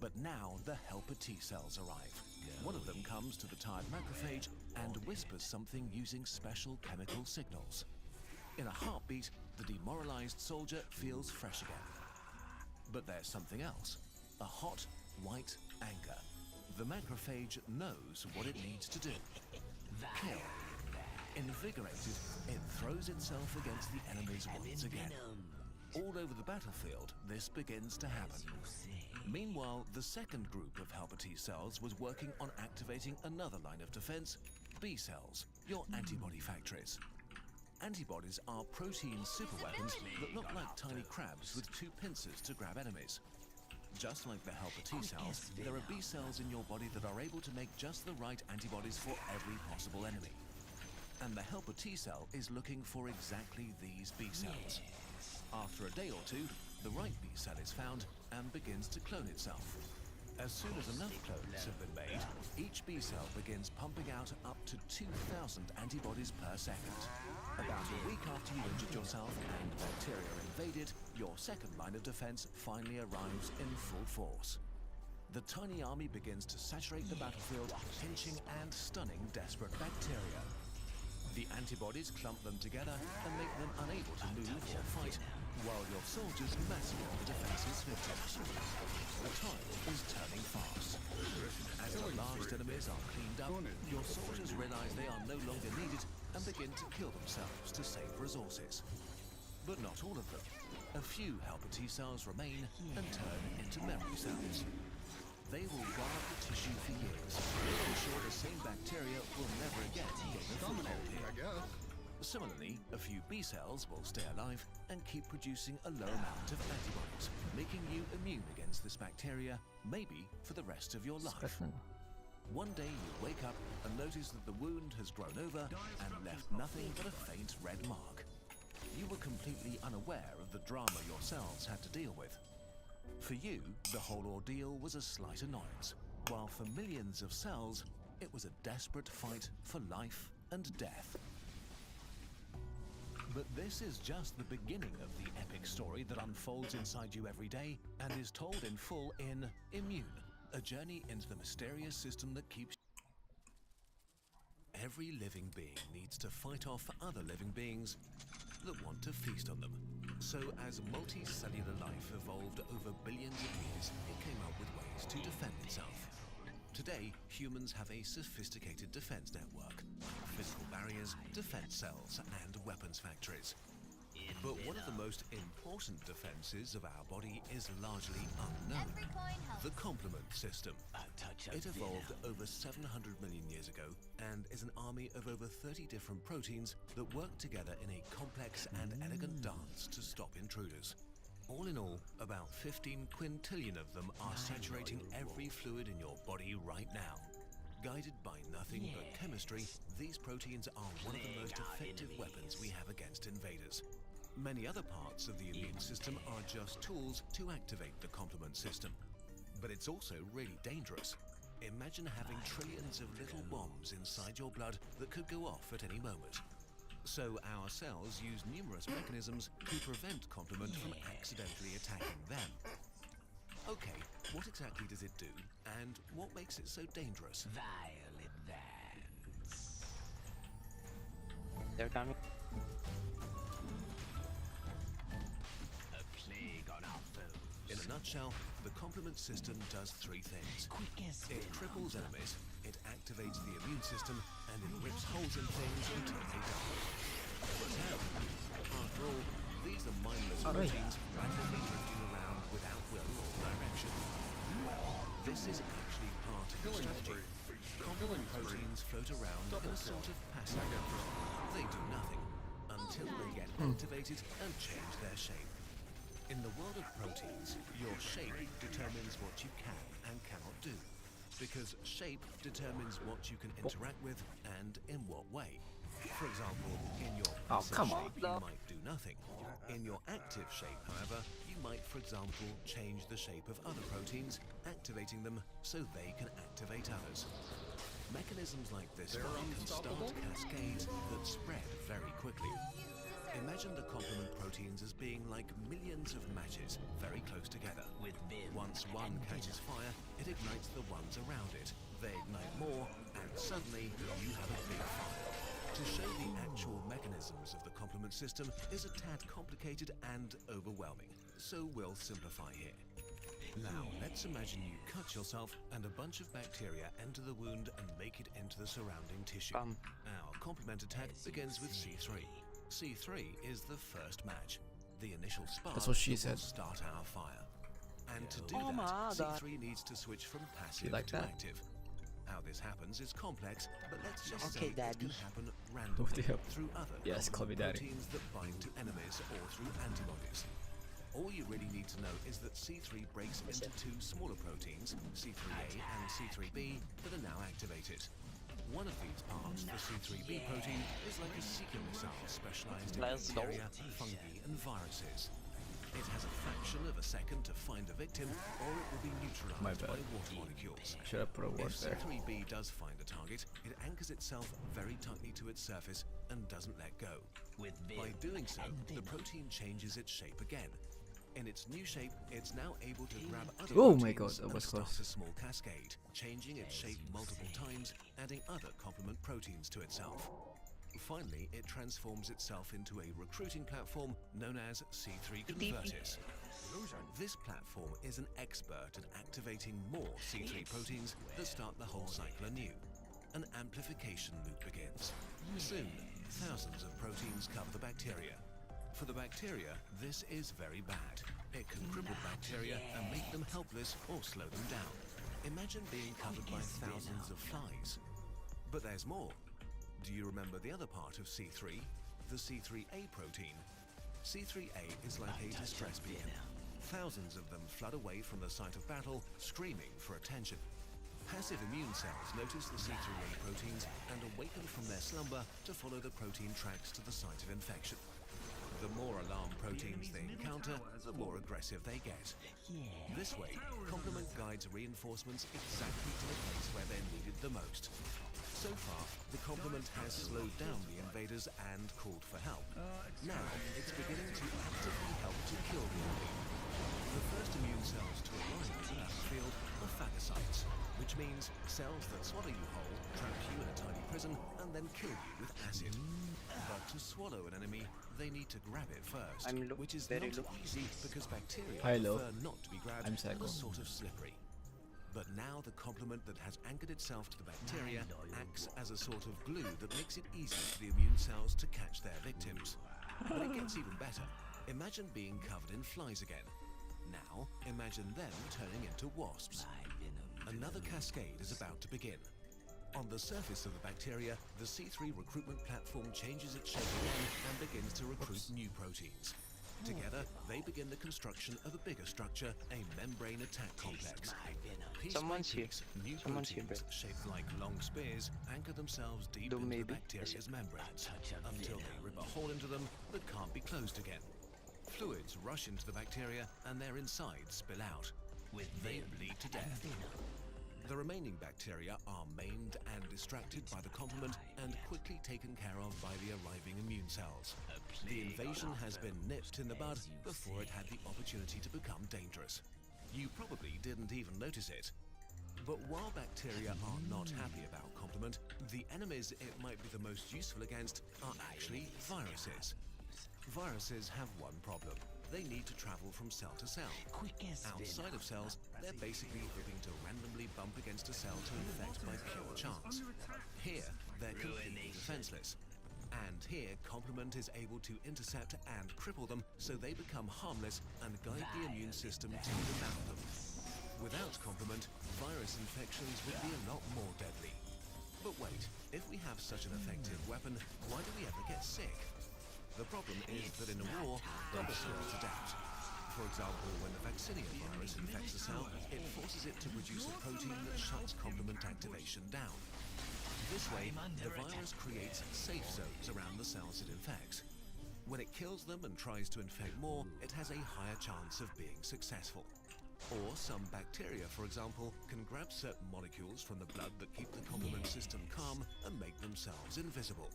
But now the helper T cells arrive. One of them comes to the tired macrophage and whispers something using special chemical signals. In a heartbeat, the demoralized soldier feels fresh again. But there's something else. A hot, white anger. The macrophage knows what it needs to do. Kill. Invigorated, it throws itself against the enemies once again. All over the battlefield, this begins to happen. Meanwhile, the second group of helper T cells was working on activating another line of defense, B cells, your antibody factories. Antibodies are protein superweapons that look like tiny crabs with 2 pincers to grab enemies. Just like the helper T cells, there are B cells in your body that are able to make just the right antibodies for every possible enemy. And the helper T cell is looking for exactly these B cells. After a day or 2, the right B cell is found and begins to clone itself. As soon as enough clones have been made, each B cell begins pumping out up to 2,000 antibodies per second. About a week after you injured yourself and bacteria invaded, your second line of defense finally arrives in full force. The tiny army begins to saturate the battlefield, pinching and stunning desperate bacteria. The antibodies clump them together and make them unable to move or fight, while your soldiers massacre the defense's victims. The tide is turning fast. As the last enemies are cleaned up, your soldiers realize they are no longer needed and begin to kill themselves to save resources. But not all of them. A few helper T cells remain and turn into memory cells. They will guard the tissue for years, making sure the same bacteria will never again gain a foothold here. Similarly, a few B cells will stay alive and keep producing a low amount of antibodies, making you immune against this bacteria, maybe for the rest of your life. One day you wake up and notice that the wound has grown over and left nothing but a faint red mark. You were completely unaware of the drama your cells had to deal with. For you, the whole ordeal was a slight annoyance, while for millions of cells, it was a desperate fight for life and death. But this is just the beginning of the epic story that unfolds inside you every day and is told in full in Immune, a journey into the mysterious system that keeps... Every living being needs to fight off other living beings that want to feast on them. So as multicellular life evolved over billions of years, it came up with ways to defend itself. Today, humans have a sophisticated defense network, physical barriers, defense cells, and weapons factories. But one of the most important defenses of our body is largely unknown. The complement system. It evolved over 700 million years ago and is an army of over 30 different proteins that work together in a complex and elegant dance to stop intruders. All in all, about 15 quintillion of them are saturating every fluid in your body right now. Guided by nothing but chemistry, these proteins are one of the most effective weapons we have against invaders. Many other parts of the immune system are just tools to activate the complement system. But it's also really dangerous. Imagine having trillions of little bombs inside your blood that could go off at any moment. So our cells use numerous mechanisms to prevent complement from accidentally attacking them. Okay, what exactly does it do, and what makes it so dangerous? Vile advance. They're coming. A plague on our foes. In a nutshell, the complement system does 3 things. It cripples enemies, it activates the immune system, and it rips holes in things until they die. But hell, after all, these are mindless proteins randomly drifting around without will or direction. This is actually part of the strategy. Complement proteins float around in a sort of passive mode. They do nothing until they get activated and change their shape. In the world of proteins, your shape determines what you can and cannot do. because shape determines what you can interact with and in what way. For example, in your passive shape, you might do nothing. In your active shape, however, you might, for example, change the shape of other proteins, activating them so they can activate others. Mechanisms like this can start cascades that spread very quickly. Imagine the complement proteins as being like millions of matches very close together. Once one catches fire, it ignites the ones around it. They ignite more, and suddenly you have a big fire. To show the actual mechanisms of the complement system is a tad complicated and overwhelming, so we'll simplify here. Now, let's imagine you cut yourself and a bunch of bacteria enter the wound and make it into the surrounding tissue. Our complement attack begins with C3. C3 is the first match. The initial spark That's what she said. will start our fire. And to do that, C3 needs to switch from passive to active. How this happens is complex, but let's just say it can happen randomly through other proteins that bind to enemies or through antibodies. All you really need to know is that C3 breaks into two smaller proteins, C3a and C3b, that are now activated. One of these parts, the C3b protein, is like a seeker missile specialized in bacteria, fungi, and viruses. It has a fraction of a second to find a victim, or it will be neutralized by water molecules. Should I put a word there? If C3b does find a target, it anchors itself very tightly to its surface and doesn't let go. By doing so, the protein changes its shape again. In its new shape, it's now able to grab other proteins and start a small cascade, changing its shape multiple times, adding other complement proteins to itself. Finally, it transforms itself into a recruiting platform known as C3 Convertis. This platform is an expert at activating more C3 proteins that start the whole cycle anew. An amplification loop begins. Soon, thousands of proteins cover the bacteria. For the bacteria, this is very bad. It can cripple bacteria and make them helpless or slow them down. Imagine being covered by thousands of flies. But there's more. Do you remember the other part of C3? The C3a protein. C3a is like a distress beacon. Thousands of them flood away from the site of battle, screaming for attention. Passive immune cells notice the C3a proteins and awaken from their slumber to follow the protein tracks to the site of infection. The more alarm proteins they encounter, the more aggressive they get. This way, complement guides reinforcements exactly to the place where they're needed the most. So far, the complement has slowed down the invaders and called for help. Now, it's beginning to actively help to kill the enemy. The first immune cells to arrive in the battlefield are phagocytes, which means cells that swallow you whole, trap you in a tiny prison, and then kill you with acid. But to swallow an enemy, they need to grab it first, which is not easy because bacteria prefer not to be grabbed and are sort of slippery. But now the complement that has anchored itself to the bacteria acts as a sort of glue that makes it easy for the immune cells to catch their victims. But it gets even better. Imagine being covered in flies again. Now, imagine them turning into wasps. Another cascade is about to begin. On the surface of the bacteria, the C3 recruitment platform changes its shape again and begins to recruit new proteins. Together, they begin the construction of a bigger structure, a membrane attack complex. Piece by piece, new proteins shaped like long spears anchor themselves deep into the bacteria's membranes until they rip a hole into them that can't be closed again. Fluids rush into the bacteria and their insides spill out. They bleed to death. The remaining bacteria are maimed and distracted by the complement and quickly taken care of by the arriving immune cells. The invasion has been nipped in the bud before it had the opportunity to become dangerous. You probably didn't even notice it. But while bacteria are not happy about complement, the enemies it might be the most useful against are actually viruses. Viruses have one problem. They need to travel from cell to cell. Outside of cells, they're basically hoping to randomly bump against a cell to infect by pure chance. Here, they're completely defenseless. And here, complement is able to intercept and cripple them so they become harmless and guide the immune system to devour them. Without complement, virus infections would be a lot more deadly. But wait, if we have such an effective weapon, why do we ever get sick? The problem is that in a war, battlefields adapt. For example, when the vaccinia virus infects a cell, it forces it to produce a protein that shuts complement activation down. This way, the virus creates safe zones around the cells it infects. When it kills them and tries to infect more, it has a higher chance of being successful. Or some bacteria, for example, can grab certain molecules from the blood that keep the complement system calm and make themselves invisible.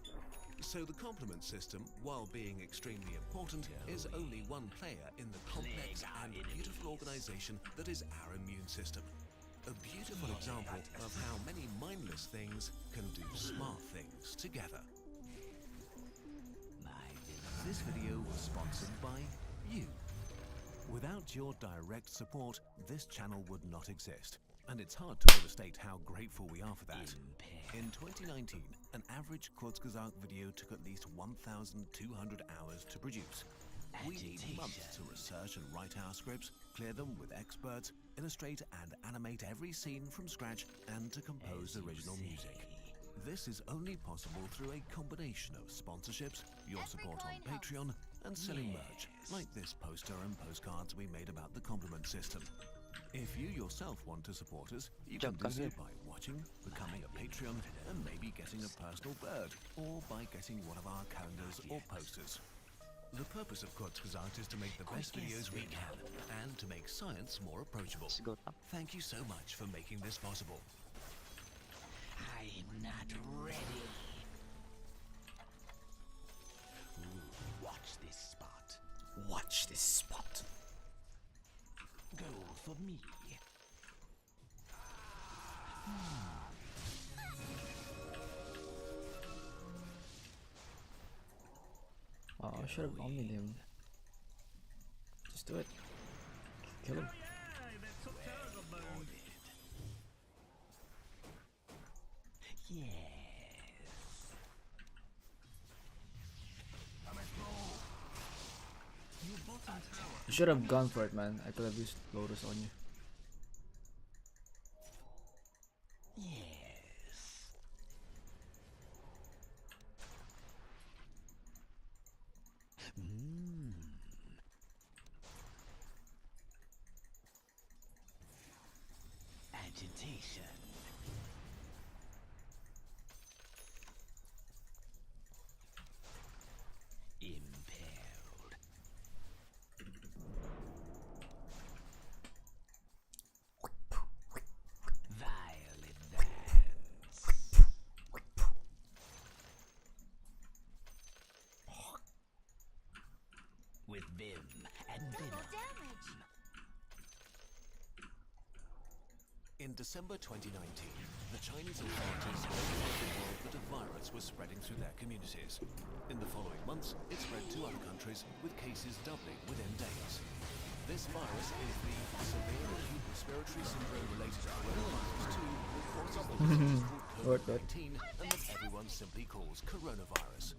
So the complement system, while being extremely important, is only one player in the complex and beautiful organization that is our immune system. A beautiful example of how many mindless things can do smart things together. This video was sponsored by you. Without your direct support, this channel would not exist. And it's hard to overstate how grateful we are for that. In 2019, an average Kurzgesagt video took at least 1,200 hours to produce. We need months to research and write our scripts, clear them with experts, illustrate and animate every scene from scratch, and to compose original music. This is only possible through a combination of sponsorships, your support on Patreon, and selling merch, like this poster and postcards we made about the complement system. If you yourself want to support us, you can do so by watching, becoming a Patreon, and maybe getting a personal bird, or by getting one of our calendars or posters. The purpose of Kurzgesagt is to make the best videos we can, and to make science more approachable. Thank you so much for making this possible. I'm not ready. Ooh, watch this spot. Watch this spot. Go for me. Oh, I should have omnied him. Just do it. Kill him. Yes. You should have gone for it, man. I could have used Lotus on you. Yes. Agitation. Impaled. Vile advance. With vim and venom. In December 2019, the Chinese authorities notified the world that a virus was spreading through their communities. In the following months, it spread to other countries, with cases doubling within days. This virus is the severe acute respiratory syndrome related to coronavirus 2 that causes the disease called COVID-19 and that everyone simply calls coronavirus.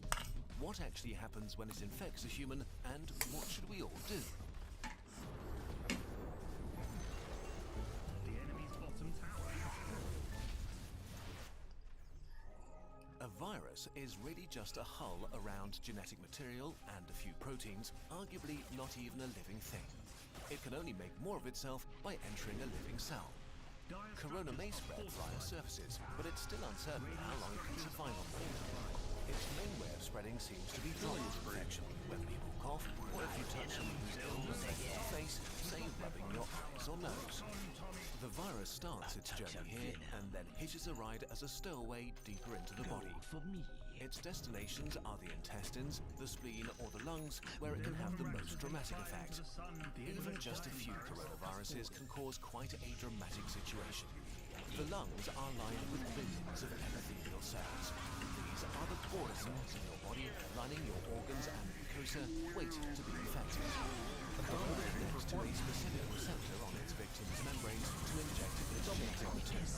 What actually happens when it infects a human, and what should we all do? A virus is really just a hull around genetic material and a few proteins, arguably not even a living thing. It can only make more of itself by entering a living cell. Corona may spread via surfaces, but it's still uncertain how long it can survive on them. Its main way of spreading seems to be droplet infection, when people cough, or if you touch someone who's ill with your face, say rubbing your eyes or nose. The virus starts its journey here and then hitches a ride as a stowaway deeper into the body. Its destinations are the intestines, the spleen, or the lungs, where it can have the most dramatic effect. Even just a few coronaviruses can cause quite a dramatic situation. The lungs are lined with billions of epithelial cells. These are the border cells in your body, lining your organs and mucosa, waiting to be infected. The body connects to a specific receptor on its victim's membranes to inject it with genetic material.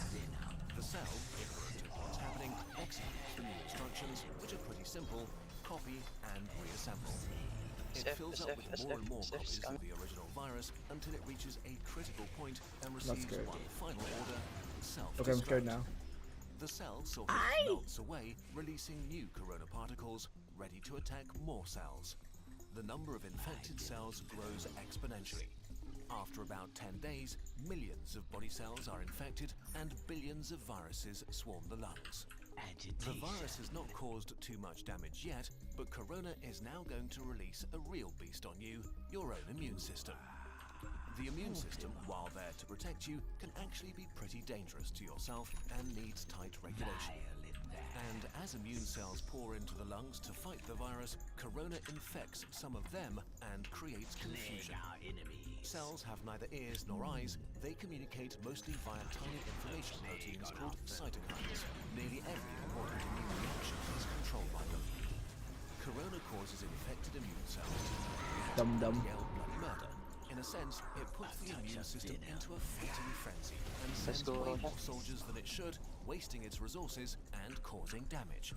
The cell, ignorant of what's happening, executes the new instructions, which are pretty simple: copy and reassemble. It fills up with more and more copies of the original virus until it reaches a critical point and receives one final order: self-destruct. Okay, I'm scared now. The cell sort of melts away, releasing new corona particles, ready to attack more cells. the number of infected cells grows exponentially. After about 10 days, millions of body cells are infected and billions of viruses swarm the lungs. The virus has not caused too much damage yet, but Corona is now going to release a real beast on you, your own immune system. The immune system, while there to protect you, can actually be pretty dangerous to yourself and needs tight regulation. And as immune cells pour into the lungs to fight the virus, Corona infects some of them and creates confusion. Cells have neither ears nor eyes. They communicate mostly via tiny inflammation proteins called cytokines. Nearly every important immune reaction is controlled by them. Corona causes infected immune cells to yell bloody murder. In a sense, it puts the immune system into a fighting frenzy and sends way more soldiers than it should, wasting its resources and causing damage.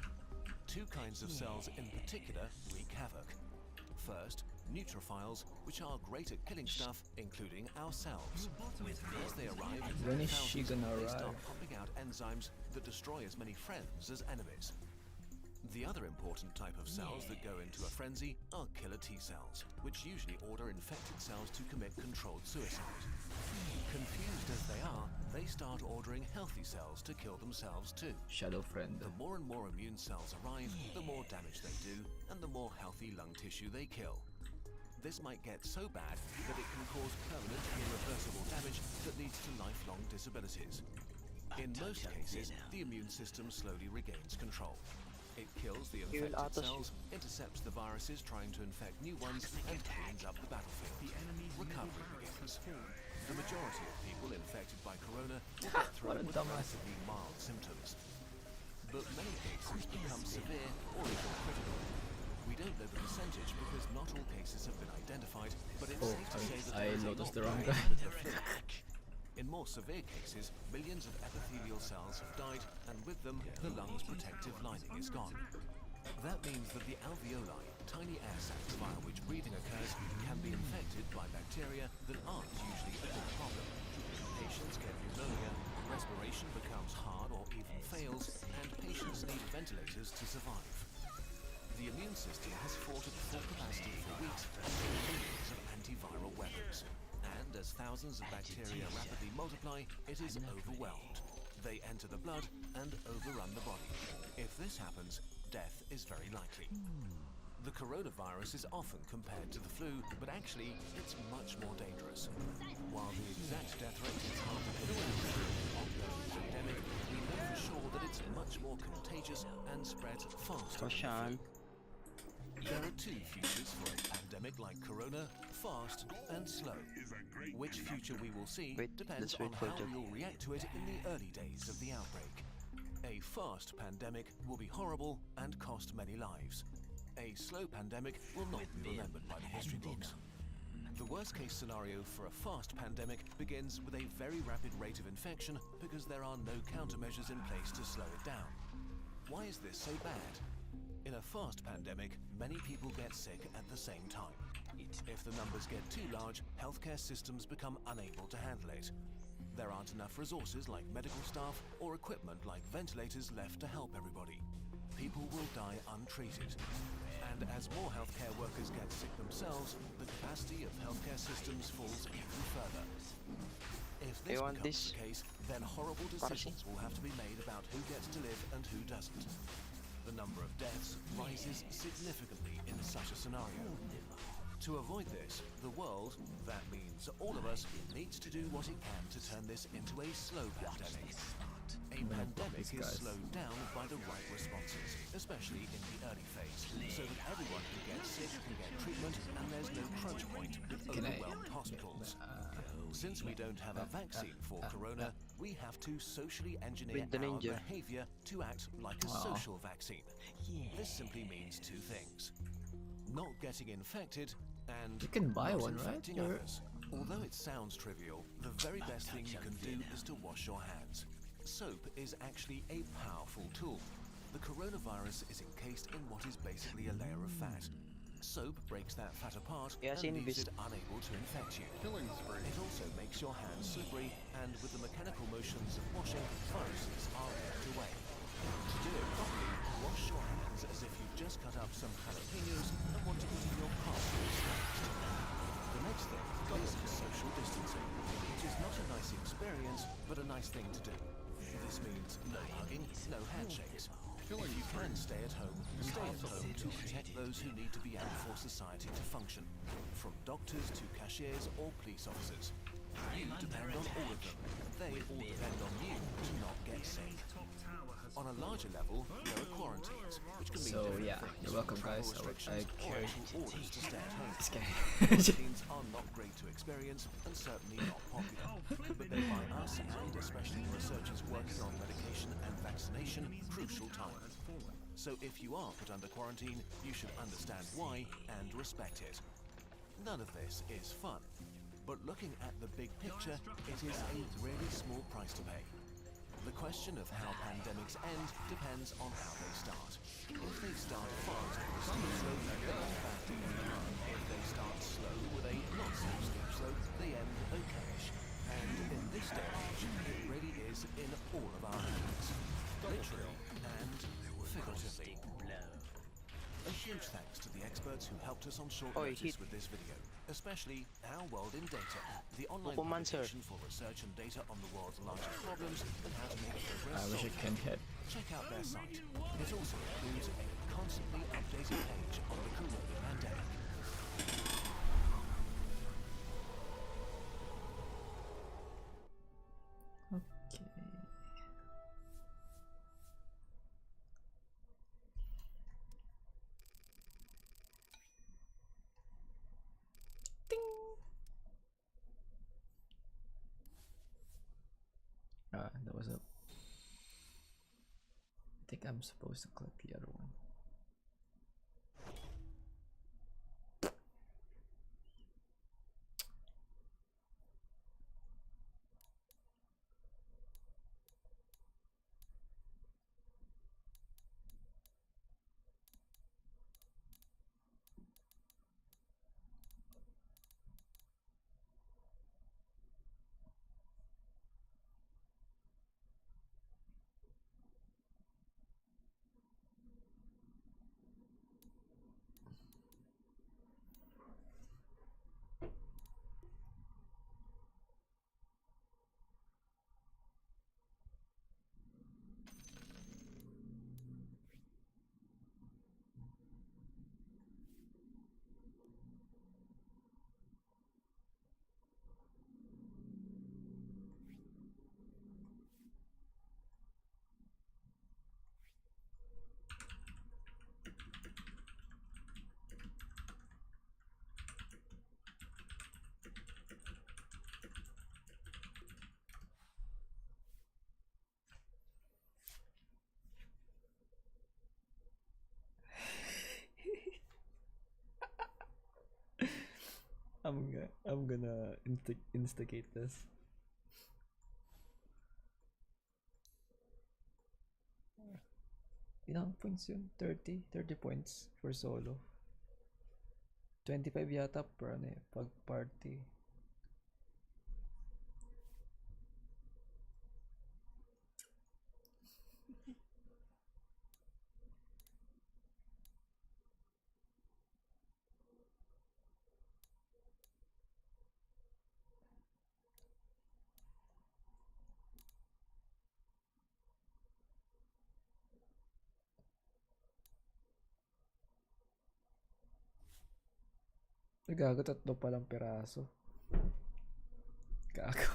Two kinds of cells in particular wreak havoc. First, neutrophils, which are great at killing stuff, including ourselves. As they arrive, When is she gonna they arrive? start pumping out enzymes that destroy as many friends as enemies. The other important type of cells that go into a frenzy are killer T cells, which usually order infected cells to commit controlled suicide. Confused as they are, they start ordering healthy cells to kill themselves too. Shadow friend. The more and more immune cells arrive, the more damage they do, and the more healthy lung tissue they kill. This might get so bad that it can cause permanent, irreversible damage that leads to lifelong disabilities. In most cases, the immune system slowly regains control. It kills the infected cells, intercepts the viruses trying to infect new ones, and cleans up the battlefield. Recovery begins. The majority of people infected by Corona will get through it with relatively mild symptoms. But many cases become severe or even critical. We don't know the percentage because not all cases have been identified, but it's safe to say that there is a lot the wrong more guy. than the flu. In more severe cases, millions of epithelial cells have died, and with them, the lung's protective lining is gone. That means that the alveoli, tiny air sacs via which breathing occurs, can be infected by bacteria that aren't usually a big problem. Patients get pneumonia, respiration becomes hard or even fails, and patients need ventilators to survive. The immune system has fought at full capacity for weeks and millions of antiviral weapons. And as thousands of bacteria rapidly multiply, it is overwhelmed. They enter the blood and overrun the body. If this happens, death is very likely. The coronavirus is often compared to the flu, but actually, it's much more dangerous. While the exact death rate is hard to pinpoint with an ongoing pandemic, we know for sure that it's much more contagious and spreads faster. There are two futures for a pandemic like Corona: fast and slow. Which future we will see depends on how we'll react to it in the early days of the outbreak. A fast pandemic will be horrible and cost many lives. A slow pandemic will not be remembered by the history books. The worst-case scenario for a fast pandemic begins with a very rapid rate of infection because there are no countermeasures in place to slow it down. Why is this so bad? In a fast pandemic, many people get sick at the same time. If the numbers get too large, healthcare systems become unable to handle it. There aren't enough resources like medical staff or equipment like ventilators left to help everybody. People will die untreated. And as more healthcare workers get sick themselves, the capacity of healthcare systems falls even further. If this becomes the case, then horrible decisions will have to be made about who gets to live and who doesn't. The number of deaths rises significantly in such a scenario. To avoid this, the world, that means all of us, needs to do what it can to turn this into a slow pandemic. A pandemic is slowed down by the right responses, especially in the early phase, so that everyone who gets sick can get treatment and there's no crunch point with overwhelmed hospitals. Since we don't have a vaccine for Corona, we have to socially engineer our behavior to act like a social vaccine. This simply means two things: not getting infected and You can buy not one, right? infecting others. Although it sounds trivial, the very best thing you can do is to wash your hands. Soap is actually a powerful tool. The coronavirus is encased in what is basically a layer of fat. Soap breaks that fat apart and leaves it unable to infect you. It also makes your hands slippery, and with the mechanical motions of washing, viruses are ripped away. To do it properly, Wash your hands as if you've just cut up some jalapenos and want to put in your pasta. The next thing is social distancing. It is not a nice experience, but a nice thing to do. This means no hugging, no handshakes. If you can stay at home to protect those who need to be out for society to function, from doctors to cashiers or police officers. You depend on all of them. They all depend on you to not get sick. On a larger level, there are quarantines, which can mean So yeah, you're welcome guys. I carried orders to stay at home. scary. Quarantines are not great to experience and certainly not popular. But they buy us, and especially researchers working on medication and vaccination, crucial time. So if you are put under quarantine, you should understand why and respect it. None of this is fun, but looking at the big picture, it is a really small price to pay. The question of how pandemics end depends on how they start. If they start fast with a steep slope, they end badly. If they start slow with a not so steep slope, they end okayish. And in this day and age, it really is in all of our hands. Literally and figuratively. A huge thanks to the experts who helped us on short notice with this video, especially Our World in Data, the online publication for research and data on the world's largest problems and how to make progress. I wish it can hit. Check out their site. It also includes a constantly updated page on the corona pandemic. Okay. That was up. I think I'm supposed to click the other one. I'm gonna instigate this. Ilang points yun? 30 points for solo. 25 yata per ano eh, pag party. Gago, 3 palang piraso. Gago.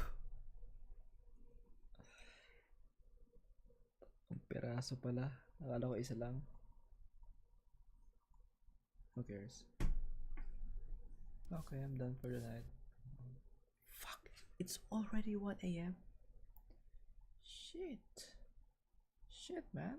Ang piraso pala. Akala ko isa lang. Who cares? Okay, I'm done for the night. Fuck. It's already 1 AM. Shit. Shit, man.